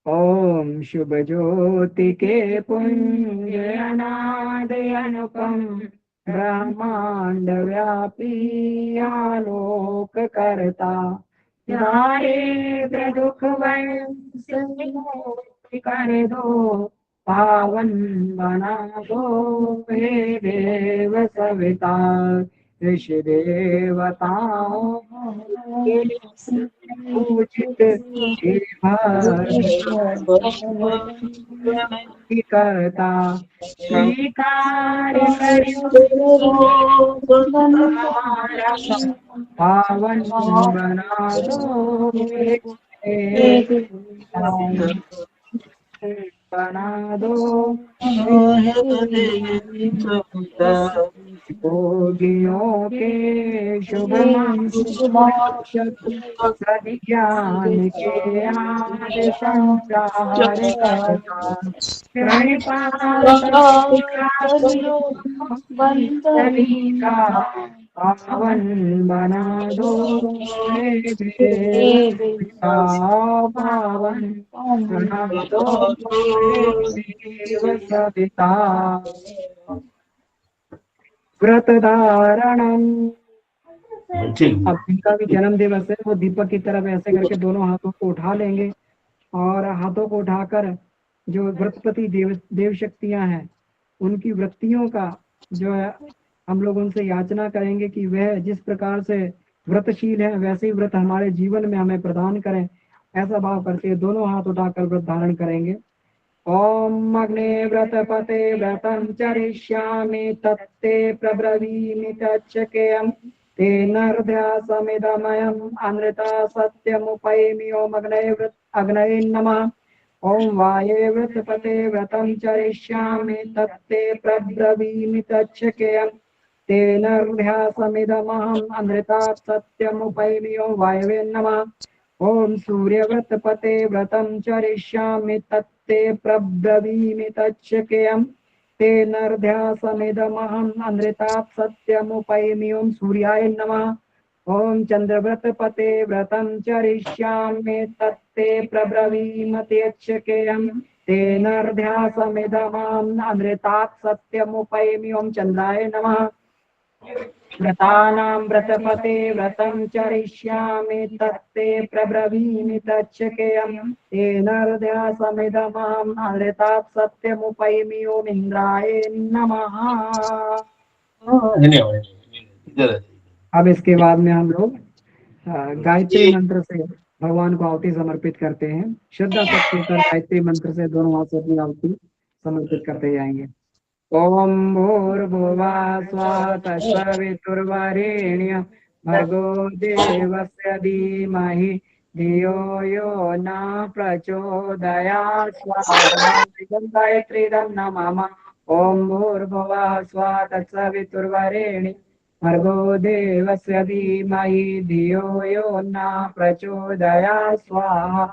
ओम शुभ ज्योति के पुंज अनाद अनुपम, ब्रह्मांड व्यापी आलोक करता, दारिद्र दुख कर दो, पावन बना दो हे देव सविता, ऋषि देवताओं के पूजित हे करता, स्वीकार करो हमारा पावन बना दो हे बना दो योगियों के शुभ सदि ज्ञान के आदि संचार करता, सभी का पावन बना दो हे देवता, पावन बना दो हे देव सविता, व्रत धारणम। अब जिनका भी जन्म दिवस है वो दीपक की तरफ ऐसे करके दोनों हाथों को उठा लेंगे, और हाथों को उठाकर जो व्रतपति देव शक्तियां हैं उनकी वृत्तियों का जो है हम लोग उनसे याचना करेंगे कि वह जिस प्रकार से व्रतशील है वैसे ही व्रत हमारे जीवन में हमें प्रदान करें। ऐसा भाव करके दोनों हाथ उठाकर व्रत धारण करेंगे। ओम अग्ने व्रतपते व्रतं चरिष्यामि तत्ते प्रब्रवीमि तच्चकेयम् तेनर्ध्यासमिदमयम् अमृता सत्यमुपैमि। ओम अग्नये नमः। ओम वाये व्रतपते व्रतं चरिष्यामि तत्ते प्रब्रवीमि तच्चकेयम् तेनर्ध्यासमिदमहम् अमृतात् सत्यमुपैमि। ओम वायवे नमः। ओम सूर्यव्रतपते व्रतं चरिष्यामि तत्ते प्रब्रवीमि तच्चकेयम् तेनर्ध्यासमिदमहम् अमृतात् सत्यमुपैमि। ओम सूर्याय नमः। ओम चंद्रव्रतपते व्रतं चरिष्यामि तत्ते प्रब्रवीमि तच्चकेयम् तेनर्ध्यासमिदमहम् अमृतात् सत्यमुपैमि। ओम चंद्राय नमः। व्रतानां व्रतपते व्रतं चरिष्यामि तत्ते प्रब्रवीमि तच्चकेयम् तेनर्ध्यासमिदमहम् अमृतात् सत्यमुपैमि। ओम इंद्राय नमः। अब इसके बाद में हम लोग गायत्री मंत्र से भगवान को आहुति समर्पित करते हैं। श्रद्धा शक्ति कर गायत्री मंत्र से दोनों हाथ से अपनी आहुति समर्पित करते जाएंगे। ओम भूर्भुवः स्वः तत्सवितुर्वरेण्यं भर्गो देवस्य धीमहि धियो यो न प्रचोदयात्। स्वाहा। गायत्रीदं नमः। ओम भूर्भुवः स्वः तत्सवितुर्वरेण्यं भर्गो देवस्य धीमहि धियो यो न प्रचोदयात्। स्वाहा।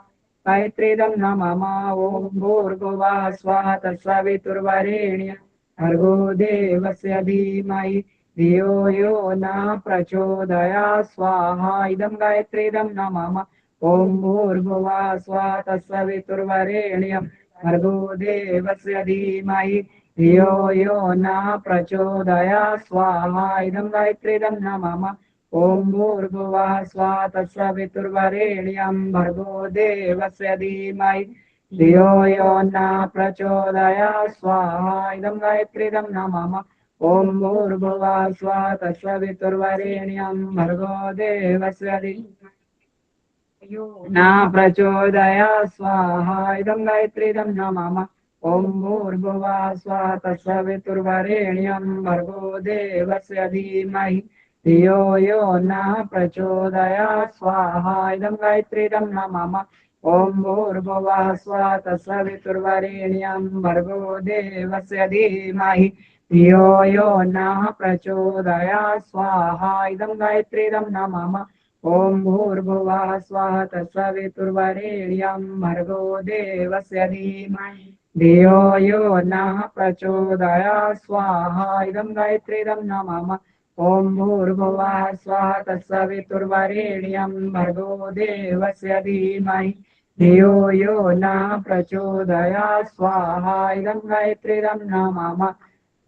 गायत्रीदं नमः। ओम भूर्भुवः स्वः तत्सवितुर्वरेण्यं भर्गो देवस्य धीमहि धियो यो न प्रचोदयात्। स्वाहा। इदं गायत्रीदं नमः। ओम भूर्भुवः स्वः तत्सवितुर्वरेण्यं भर्गो देवस्य धीमहि धियो यो न प्रचोदयात्। स्वाहा। इदं गायत्रीदं नमः। ओम भूर्भुवः स्वः तत्सवितुर्वरेण्यं भर्गो देवस्य धीमहि धियो यो न प्रचोदयात्। स्वाहा। इदं गायत्रीदं नमः। ओम भूर्भुवः स्वः तत्सवितुर्वरेण्यं भर्गो देवस्य धीमहि यो न प्रचोदया स्वाहा इदं गायत्रीदं न मम ॐ भूर्भुवः स्वः तत्सवितुर्वरेण्यं भर्गो देवस्य धीमहि धियो यो नः प्रचोदयात् स्वाहा इदं गायत्रीदं न मम ॐ भूर्भुवः स्वः तत्सवितुर्वरेण्यं भर्गो देवस्य धीमहि धियो यो नः प्रचोदयात् स्वाहा इदं गायत्रीदं न मम ॐ भूर्भुवः स्वः तत्सवितुर्वरेण्यं भर्गो देवस्य धीमहि धियो यो नः प्रचोदयात् स्वाहा इदं गायत्रीदं न मम ॐ भूर्भुवः स्वः तत्सवितुर्वरेण्यं भर्गो देवस्य धीमहि धियो यो नः प्रचोदयात् स्वाहा इदं गायत्रीदं न मम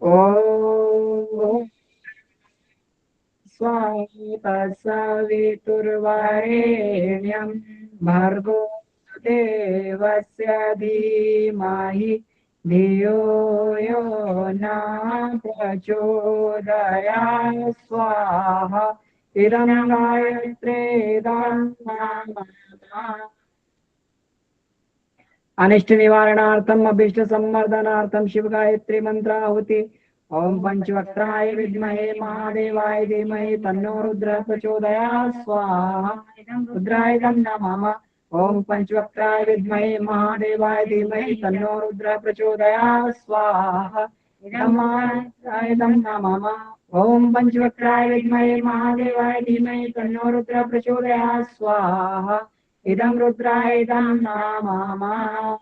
ॐ तत्सवितुर्वरेण्यं भर्गो देवस्य धीमहि धियो यो नः प्रचोदयात् स्वाहा इदं गायत्रीदं नमः अनिष्ट निवारणार्थम अभिष्ट संवर्धनार्थम शिव गायत्री मंत्राहुति ओम पंचवक्त्राय विद्महे महादेवाय धीमहि तन्नो रुद्र प्रचोदयात् स्वाहा रुद्राय नमः ओम पंचवक्त्राय विद्महे महादेवाय धीमहि तन्नो रुद्र प्रचोदयात् स्वाहा इदमाय नमः ओम पंचवक्त्राय विद्महे महादेवाय धीमहि तन्नो रुद्र प्रचोदयात् स्वाहा इदं रुद्राय इदं नमः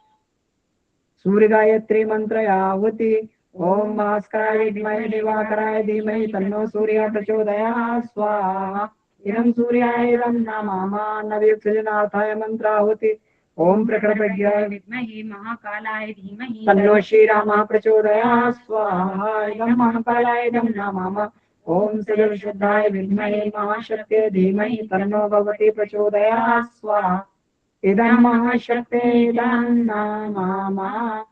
सूर्य गायत्री मंत्र आहुति ओम भास्कराय विद्महे दिवाकराय धीमहि तन्नो सूर्यः प्रचोदयात् स्वाहा इदं सूर्याय इदं नमः नवयुक्तजनाथाय मंत्राहुति ओम प्रकटप्रज्ञाय विद्महे महाकालाय धीमहि तन्नो श्रीरामः प्रचोदयात् स्वाहा इदं महाकालाय इदं नमः ओम सजलशुद्धाय विद्महे महाशक्ते धीमहि तन्नो भगवती प्रचोदयात् स्वाहा इदं महाशक्ते इदं नमः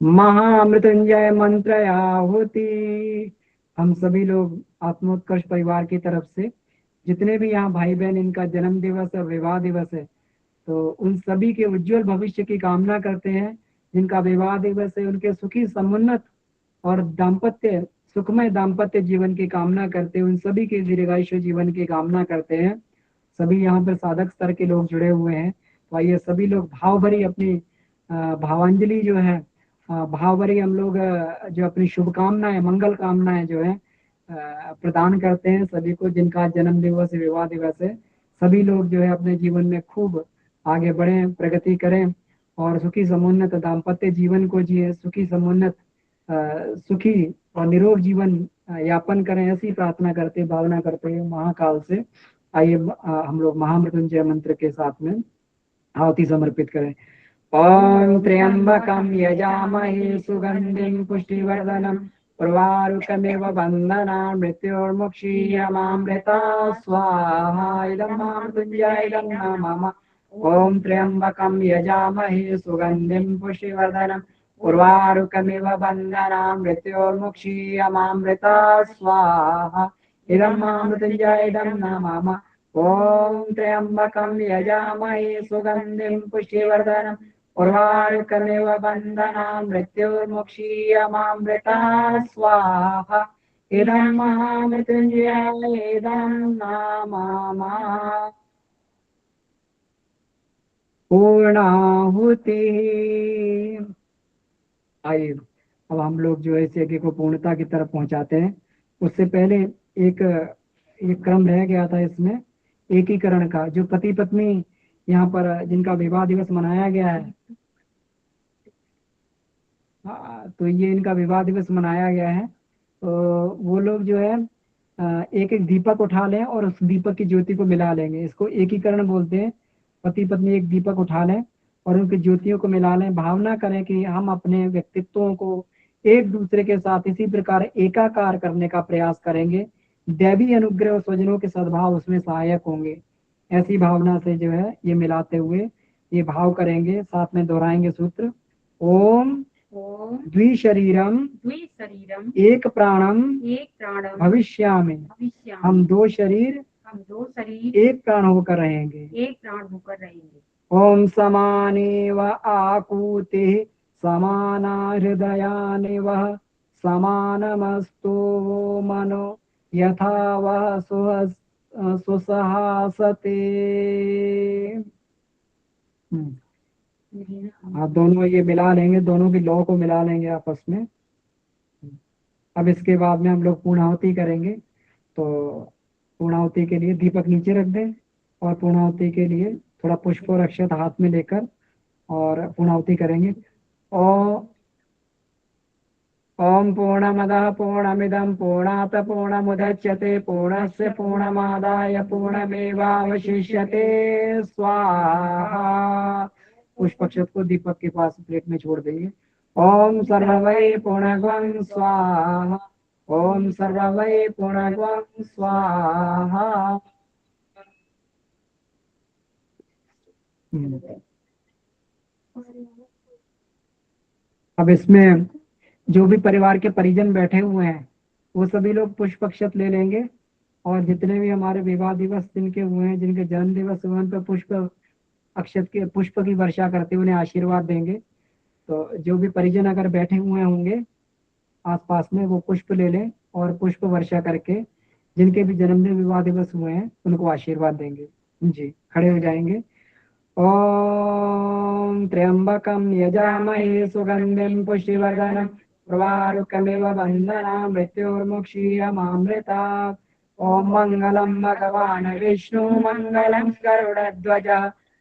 महामृत्युंजय मंत्र आहुति हम सभी लोग आत्मोत्कर्ष परिवार की तरफ से जितने भी यहाँ भाई बहन इनका जन्म दिवस और विवाह दिवस है तो उन सभी के उज्जवल भविष्य की कामना करते हैं। जिनका विवाह दिवस है उनके सुखी समुन्नत और दाम्पत्य सुखमय दाम्पत्य जीवन की कामना करते हैं। उन सभी के दीर्घायुष्य जीवन की कामना करते हैं। सभी यहाँ पर साधक स्तर के लोग जुड़े हुए हैं तो आइए सभी लोग भाव भरी अपनी भावांजलि जो है भाव भरी हम लोग जो अपनी शुभकामनाएं मंगल कामनाएं जो है प्रदान करते हैं सभी को जिनका जन्म दिवस विवाह दिवस है। सभी लोग जो है अपने जीवन में खूब आगे बढ़ें प्रगति करें और सुखी समुन्नत दाम्पत्य जीवन को जिए सुखी समुन्नत सुखी और निरोग जीवन यापन करें ऐसी प्रार्थना करते भावना करते हैं महाकाल से। आइए हम लोग महामृत्युंजय मंत्र के साथ में आहुति समर्पित करें। ओम त्र्यंबकं यजामहे सुगंधिं पुष्टिवर्धनम् उर्वारुकमेव बन्धनान् मृत्योर्मुक्षीयमामृतात् स्वाहा इदं महामृत्युंजय इदं नमः ओम त्र्यंबकं यजामहे सुगंधिं पुष्टिवर्धनम् उर्वारुकमेव बन्धनान् मृत्योर्मुक्षीयमामृतात् स्वाहा इदं महामृत्युंजय इदं नमः ओम त्र्यंबकं यजामहे सुगंधिं पुष्टिवर्धनम् उर्वारुकमेव बन्धनान् मृत्योर्मुक्षीयमामृतात् स्वाहा इदं महामृत्युंजय इदं नमः। पूर्णाहुति। आइए अब हम लोग जो है इस यज्ञ को पूर्णता की तरफ पहुंचाते हैं। उससे पहले एक क्रम रह गया था इसमें एकीकरण का। जो पति पत्नी यहाँ पर जिनका विवाह दिवस मनाया गया है तो ये इनका विवाह दिवस मनाया गया है तो वो लोग जो है एक एक दीपक उठा लें और उस दीपक की ज्योति को मिला लेंगे। इसको एकीकरण बोलते हैं। पति पत्नी एक दीपक उठा लें और उनकी ज्योतियों को मिला लें। भावना करें कि हम अपने व्यक्तित्वों को एक दूसरे के साथ इसी प्रकार एकाकार करने का प्रयास करेंगे। दैवी अनुग्रह और स्वजनों के सद्भाव उसमें सहायक होंगे। ऐसी भावना से जो है ये मिलाते हुए ये भाव करेंगे। साथ में दोहराएंगे सूत्र ओम द्विशरीरम द्विशरीरम एक प्राणम भविष्यामि हम दो शरीर हम दो शरीर एक प्राण होकर रहेंगे। एक प्राण होकर रहेंगे। ओम समानेव आकुतिः समाना हृदयानिव समानमस्तु वो मनो यथा वह सुसहासते। आप दोनों ये मिला लेंगे, दोनों की लौ को मिला लेंगे आपस में। अब इसके बाद में हम लोग पूर्णाहुति करेंगे। तो पूर्णाहुति के लिए दीपक नीचे रख दें और पूर्णाहुति के लिए थोड़ा पुष्प और अक्षत हाथ में लेकर और पूर्णाहुति करेंगे। ओ ओम पूर्णमदः पूर्णमिदं पूर्णात् पूर्णमुदच्यते पूर्णस्य पूर्णमादाय पूर्णमेवावशिष्यते स्वाहा। पुष्प अक्षत को दीपक के पास प्लेट में छोड़ देंगे। ओम सर्ववै पूर्णगं स्वाहा। ओम सर्ववै पूर्णगं स्वाहा। अब इसमें जो भी परिवार के परिजन बैठे हुए हैं वो सभी लोग पुष्प अक्षत ले लेंगे और जितने भी हमारे विवाह दिवस जिनके हुए हैं, जिनके जन्म दिवस हुए हैं, उन पर पुष्प अक्षत के पुष्प की वर्षा करते हुए उन्हें आशीर्वाद देंगे। तो जो भी परिजन अगर बैठे हुए होंगे आसपास में वो पुष्प ले लें और पुष्प वर्षा करके जिनके भी जन्मदिन विवाह दिवस हुए हैं उनको आशीर्वाद देंगे। जी, खड़े हो जाएंगे। ओम त्र्यंबकं यजामहे सुगंधिं पुष्टिवर्धनम् उर्वारुकमिव बन्धनान् मृत्योर्मुक्षीयमामृतात्। ओम मंगलम भगवान विष्णु मंगलम गरुड़ध्वज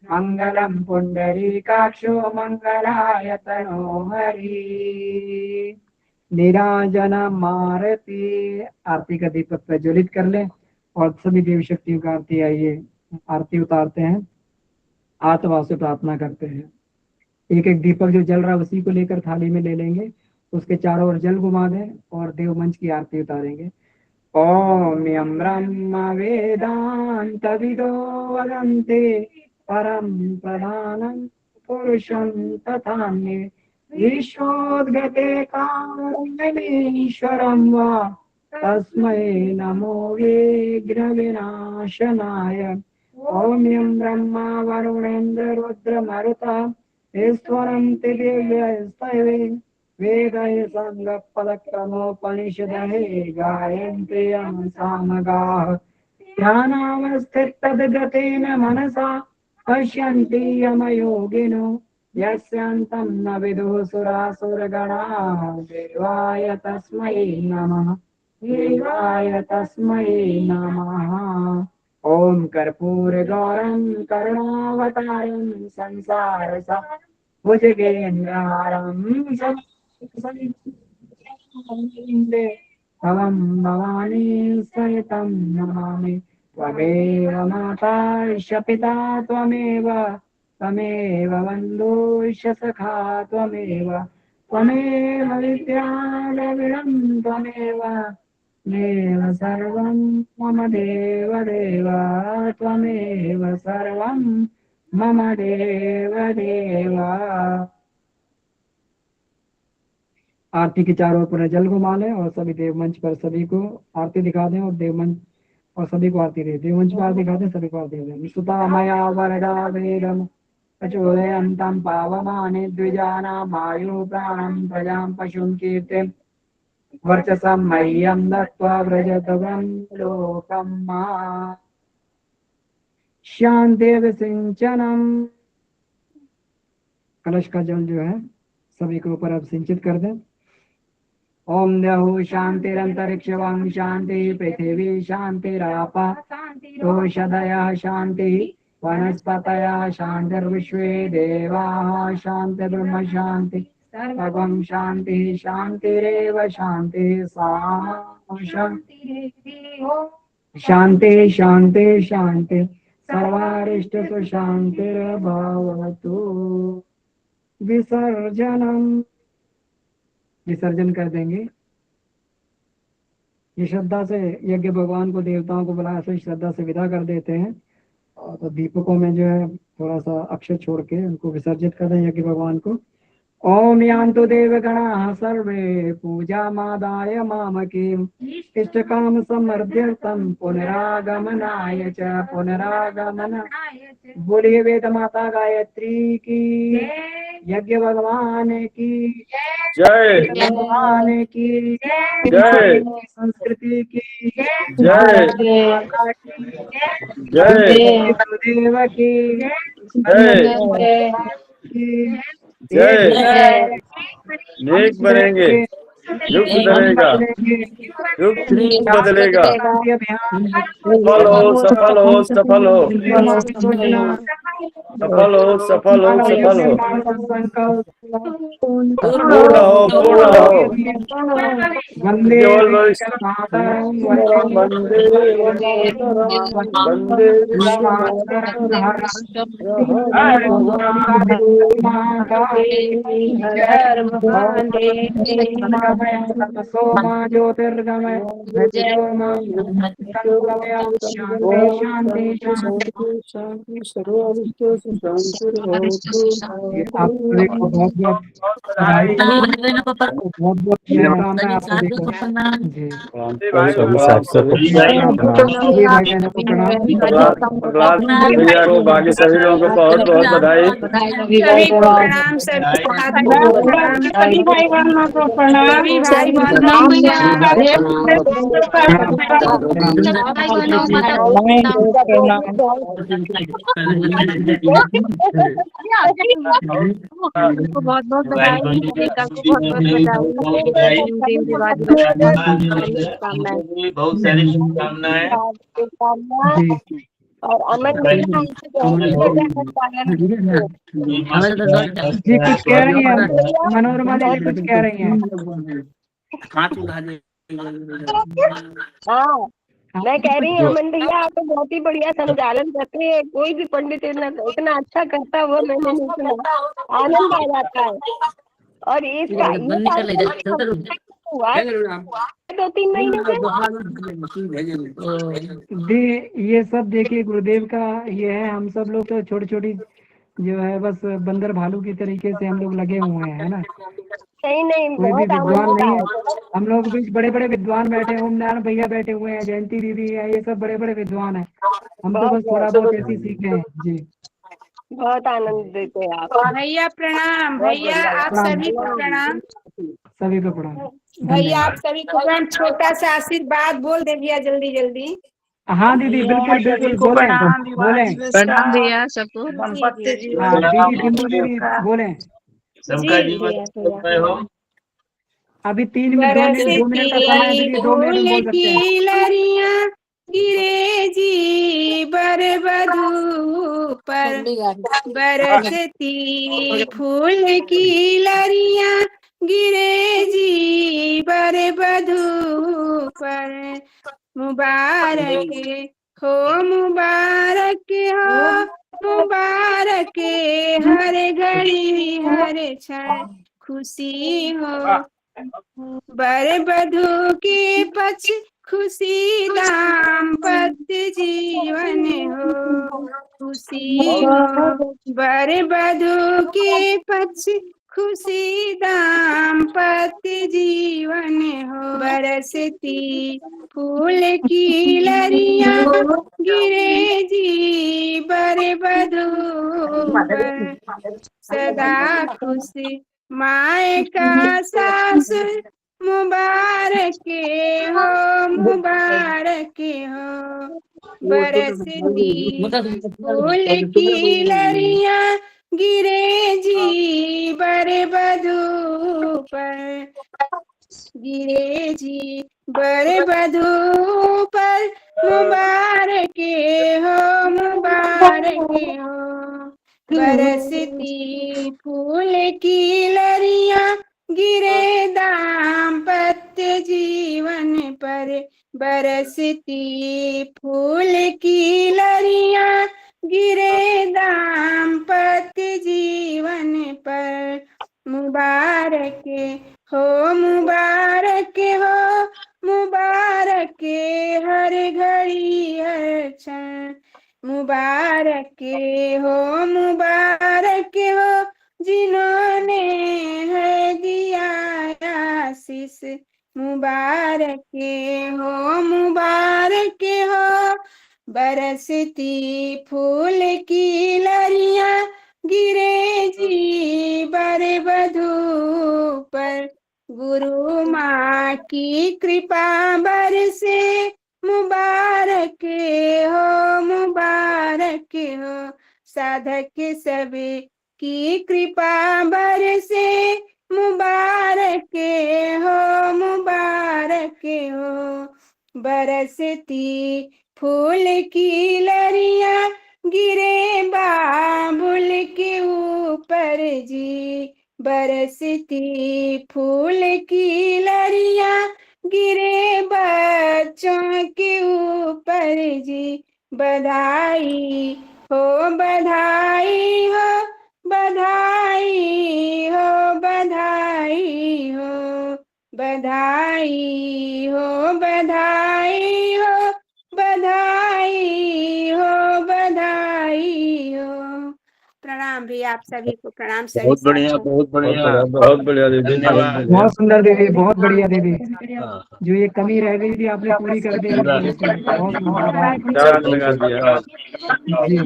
मंगलम पुंडरीकाक्षो मंगलायतनो हरि। नीराजन मारती। आरती का दीपक प्रज्वलित कर लें और सभी देवी शक्तियों का आरती आइए आरती उतारते हैं, आत्मा से प्रार्थना करते हैं। एक एक दीपक जो जल रहा है उसी को लेकर थाली में ले लेंगे, उसके चारों ओर जल घुमा दें और देव मंच की आरती उतारेंगे। ओम यम ब्रह्म वेदांत विदो वदन्ते परम प्रधानम पुरुषं तथान्ये विश्वोद्गते कारणमीश्वरं वा तस्मै नमो विघ्न विनाशनाय। ओम यम ब्रह्मा वरुणेन्द्र रुद्र मरुता ईश्वरन्ति दिव्यैस्तवे वेदैः साङ्गपदक्रमोपनिषदः गायन्ति यं सामगाः। ध्यानावस्थितगतेन मनसा पश्यन्ति यमयोगिनो यस्यान्तं न विदुः सुरासुरगणाः। देवाय तस्मै नमः, देवाय तस्मै नमः। ओम कर्पूरगौरं करुणावतारं संसारसारं भुजगेन्द्रहारं भवं भवानी सहितं नमामि। त्वमेव माता च पिता त्वमेव त्वमेव बन्धुश्च सखा त्वमेव त्वमेव विद्या द्रविणं त्वमेव त्वमेव सर्वं मम देव देव त्वमेव सर्वं मम देव देव। आरती के चारों ओर जल घुमा लें और सभी देव मंच पर सभी को आरती दिखा दें और देव मंच और सभी को आरती दे। देव मंच पर आरती दिखा दें, सभी को आरती दें। सुता मया वरदा वेदम प्रचोदयन्तं पावमाने द्विजानां आयु प्राणं प्रजां पशुं कीर्तिं वर्चसं मह्यं दत्त्वा व्रजतवं लोकं मा। शांति विसिंचनम। कलश का जल जो है सभी के ऊपर अब सिंचित कर दें। ओम द्यौः शांतिरंतरिक्षं शांति पृथिवी शांतिरापः ओषधयः शांति वनस्पतयः शांतिर्विश्वे देवाः शांति ब्रह्म शांति सर्वं शांति शांतिरेव शांति शांति शांति शांति सर्वारिष्टसु शांतिर्भवतु। विसर्जनम। विसर्जन कर देंगे। ये श्रद्धा से यज्ञ भगवान को देवताओं को बुलाया से श्रद्धा से विदा कर देते हैं। और तो दीपकों में जो है थोड़ा सा अक्षर छोड़ के उनको विसर्जित कर दें यज्ञ भगवान को। ओम यान्तु देवगणाः सर्वे पूजामादाय मामकीम् इष्टकाम समृद्ध्यर्थं पुनरागमनाय च पुनरागमन। बोलिए वेद माता गायत्री की, यज्ञ भगवान की जय भगवान की, जय संस्कृति की, जय माता की, जय गुरुदेव की, जय की जय। हम नेक बनेंगे, सुधरेंगे, युग हम सुधरेगा, बदलेंगे, युग जागृति बदलेगा। क्रांति अभियान सफल हो, सफल हो, सफल हो, योजना सफल हो, सफल हो, मानव सफल यज्ञ हो। मानव संकल्प पूर्ण हो, पूर्ण हो। वंदे केवल विश्व वरिष्ठ मातरम वंदे मातरम, वंदे विश्व सोमा ज्योतिर्गमय शांति शांति शांति। शांति सर्वभूतों से शांति ये आप सभी को बहुत बहुत बधाई, बहुत बहुत शुभकामनाएं आप सभी को जी। सभी साक्षर को सभी भाई बहनों को प्रणाम। प्रहलाद भैया को, बाकी सभी लोगों को बहुत बहुत बधाई। सभी को प्रणाम, सभी साथियों को प्रणाम, सभी भाई बहनों को प्रणाम। सभी भाई बहनों को को बहुत बहुत बधाई, गीता को बहुत बहुत बधाई, देव दिवाली शुभकामनाएं। बहुत सारी शुभकामनाएं। जी और अमन भैया जी कुछ कह रही हैं, मनोरमा दीदी कुछ कह रही हैं। हाँ, मैं कह रही हूँ अमन भैया आप तो बहुत ही बढ़िया संचालन करते हैं। कोई भी पंडित इतना अच्छा करता हुआ मैंने नहीं सुना, आनंद आ जाता है। और इसका हुआ है 2-3 महीने से। ये सब देखिए गुरुदेव का ये है, हम सब लोग तो छोटी छोटी जो है बस बंदर भालू की तरीके से हम लोग लगे हुए हैं, है ना। नहीं कोई भी बहुत विद्वान आनंद नहीं है, आया। हम लोग भी बड़े बड़े विद्वान बैठे हैं, ओम नारायण भैया बैठे हुए हैं, जयंती दीदी है, ये सब बड़े बड़े विद्वान हैं। हम तो बस थोड़ा बहुत ऐसे ही सीखे हैं जी। बहुत आनंद देते हैं आप। भैया प्रणाम, भैया आप सभी को प्रणाम, सभी को प्रणाम, भैया आप धन्यवाद। सभी को प्रणाम। छोटा सा आशीर्वाद बोल दे भैया जल्दी जल्दी। हाँ दीदी बिल्कुल बिल्कुल बोलें बोलें। प्रणाम भैया सबको। हाँ दीदी बिंदु दीदी बोलें। सबका जीवन सुखमय हो। अभी 2 मिनट का समय है दीदी, 2 मिनट में बोल सकते हैं। की लरियां गिरे जी बरबधू पर, बरसती फूल की लरियां गिरे जी बरबधू पर। मुबारक हो, मुबारक हो, मुबारक हर घड़ी हर क्षण खुशी हो। बर बधू के पक्ष खुशी दाम्पत्य जीवन हो, खुशी हो। बर बधू के पक्ष खुशी दाम्पत्य जीवन हो। बरसती फूल की लरियां गिरे जी बर बधू पर, सदा खुशी माए का सास मुबारक हो, मुबारक हो। बरसती फूल की लरियां गिरे जी बर बधू पर, गिरे जी बर बधू पर। मुबारक हो, मुबारक हो। बरसती फूल की लरियां गिरे दाम्पत्य जीवन पर, बरसती फूल की लरियां गिरे दाम्पत्य जीवन पर। मुबारक हो, मुबारक हो, मुबारक हर घड़ी हर क्षण। मुबारक हो, मुबारक हो, जिन्होंने है दिया आशीष मुबारक हो, मुबारक हो। बरसती फूल की लड़ियां गिरे जी बर बधू पर, गुरु माँ की कृपा बरसे मुबारक हो, मुबारक हो। साधक सभी की कृपा बरसे मुबारक हो, मुबारक हो। बरसती फूल की लड़ियां गिरे बाबुल के ऊपर जी, बरसती फूल की लड़ियां गिरे बच्चों के ऊपर जी। बधाई हो, बधाई हो, बधाई हो, बधाई हो, बधाई हो, बधाई हो, बधाई हो, बधाई हो। प्रणाम भी आप सभी को, प्रणाम सभी बहुत बढ़िया, साथियों को। बहुत बढ़िया, बहुत बढ़िया दीदी, धन्यवाद। बहुत सुंदर दीदी, बहुत बढ़िया दीदी। हाँ, जो ये कमी रह गई थी आपने पूरी कर दी पूरा बिल्कुल। बहुत सुंदर, आभार चार्ज लगा दिया। जी।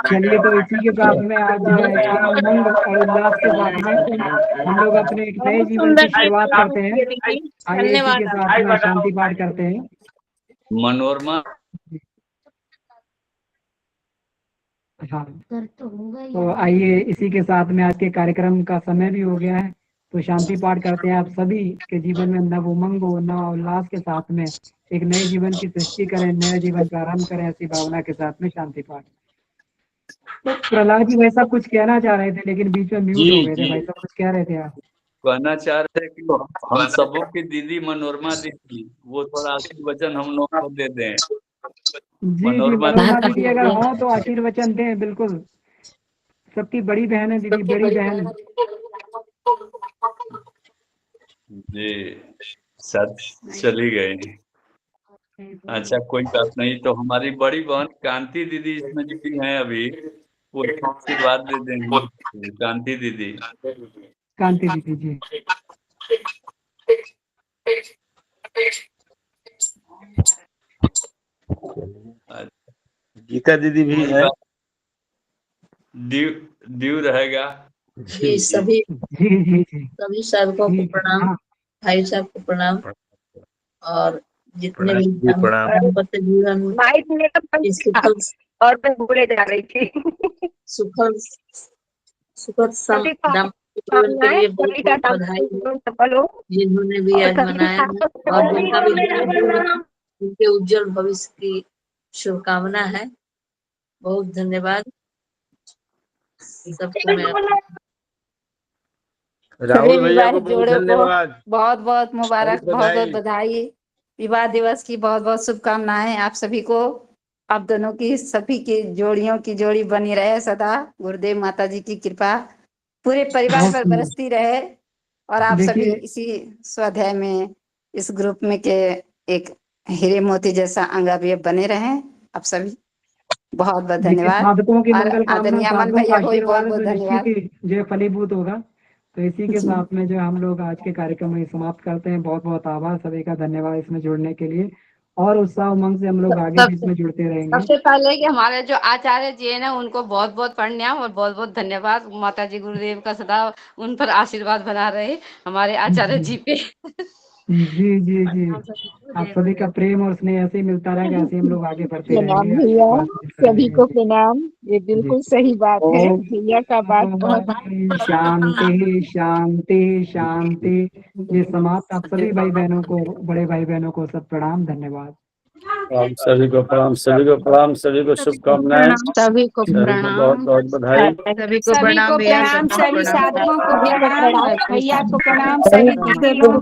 चलिए, तो इसी के साथ में आज जो है इसी उमंग और उल्लास के साथ में हम लोग अपने एक नए जीवन की शुरुआत करते हैं। आइए इसी के साथ में शांति पाठ करते हैं। मनोरमा, हाँ, तो आइए इसी के साथ में आज के कार्यक्रम का समय भी हो गया है, तो शांति पाठ करते हैं। आप सभी के जीवन में नव उमंग हो, नव उल्लास के साथ में एक नए जीवन की सृष्टि करें, नया जीवन प्रारंभ करें, ऐसी भावना के साथ में शांति पाठ। तो प्रहलाद जी वैसा कुछ कहना चाह रहे थे, लेकिन बीच में म्यूट हो गए थे। भाई साहब कुछ कह रहे थे आप? कहना चाह रहे हैं कि हम सबों की दीदी मनोरमा दीदी, वो थोड़ा आशीर्वचन हम लोग को दे दें। जी जी, मनोरमा मनोरमा दीदी अगर हो तो आशीर्वचन दें, बिल्कुल। सबकी बड़ी बहन है दीदी, बड़ी बहन। जी, सच चली गई। अच्छा, कोई बात नहीं। तो हमारी बड़ी बहन कांति दीदी इसमें जुड़ी हैं अभी, वो आशीर्वाद दे देंगे। कांति दीदी, कांति दीदी जी। गीता दीदी भी है। ड्यू रहेगा। जी सभी जी जी जी, सभी साधकों को प्रणाम, हाँ, भाई साहब को प्रणाम, और जितने भी प्रणाम। दाम्पत्य जीवन माइक में तो बंद इस था और मैं भूले जा रही थी। सुखद सुखद सभी को दाम्पत्य जीवन के लिए बहुत सभी का बहुत बधाई है, जीवन सफल हो। जिन्होंने भी आज मनाया है, और जिनका भी उनके उज्जवल भविष्य की शुभकामना है। बहुत धन्यवाद सबको। मेरा राहुल भैया को बहुत धन्यवाद, बहुत बहुत मुबारक, बहुत बहुत बधाई। बधाई। विवाह दिवस की बहुत बहुत शुभकामनाएं आप सभी को। आप दोनों की सभी की जोड़ियों की जोड़ी बनी रहे सदा। गुरुदेव माता जी की कृपा पूरे परिवार बहुत पर सुंदर। बरसती रहे, और आप सभी देखिए, इसी स्वाध्याय में इस ग्रुप में के एक हीरे मोती जैसा अंग बने रहें। आप सभी बहुत बहुत देखिए, धन्यवाद। साधकों की और मंगल कामना, आदरणीय अमन साधकों का भैया को भी बहुत आशीर्वाद है बहुत तो धन्यवाद। निश्चित ही जो फलीभूत होगा। तो इसी के जी। साथ में जो हम लोग आज के कार्यक्रम में समाप्त करते हैं। बहुत बहुत आभार सभी का, धन्यवाद इसमें जुड़ने के लिए, और उत्साह उमंग से हम लोग आगे भी इसमें जुड़ते रहेंगे। सबसे पहले कि हमारे जो आचार्य जी है ना, उनको बहुत बहुत प्रणाम और बहुत बहुत धन्यवाद। माता जी गुरुदेव का सदा उन पर आशीर्वाद बना रहे हमारे आचार्य जी पे। जी जी जी, आप सभी का प्रेम और स्नेह ऐसे ही मिलता रहेगा, ऐसे ही हम लोग आगे बढ़ते प्रणाम रहेंगे। भैया, आशीर्वाद मिलता सभी रहेगा को जी। प्रणाम। ये बिल्कुल सही बात है, भैया का बात बहुत शांति शांति शांति। ये समाप्त। आप सभी भाई बहनों को, बड़े भाई बहनों को सब प्रणाम, धन्यवाद। हम सभी को प्रणाम, सभी को प्रणाम, सभी को शुभकामनाएं, सभी को सभी को बहुत बहुत बधाई। सभी को प्रणाम, सभी साधकों को प्रणाम, भैया को प्रणाम, सभी दीदियों को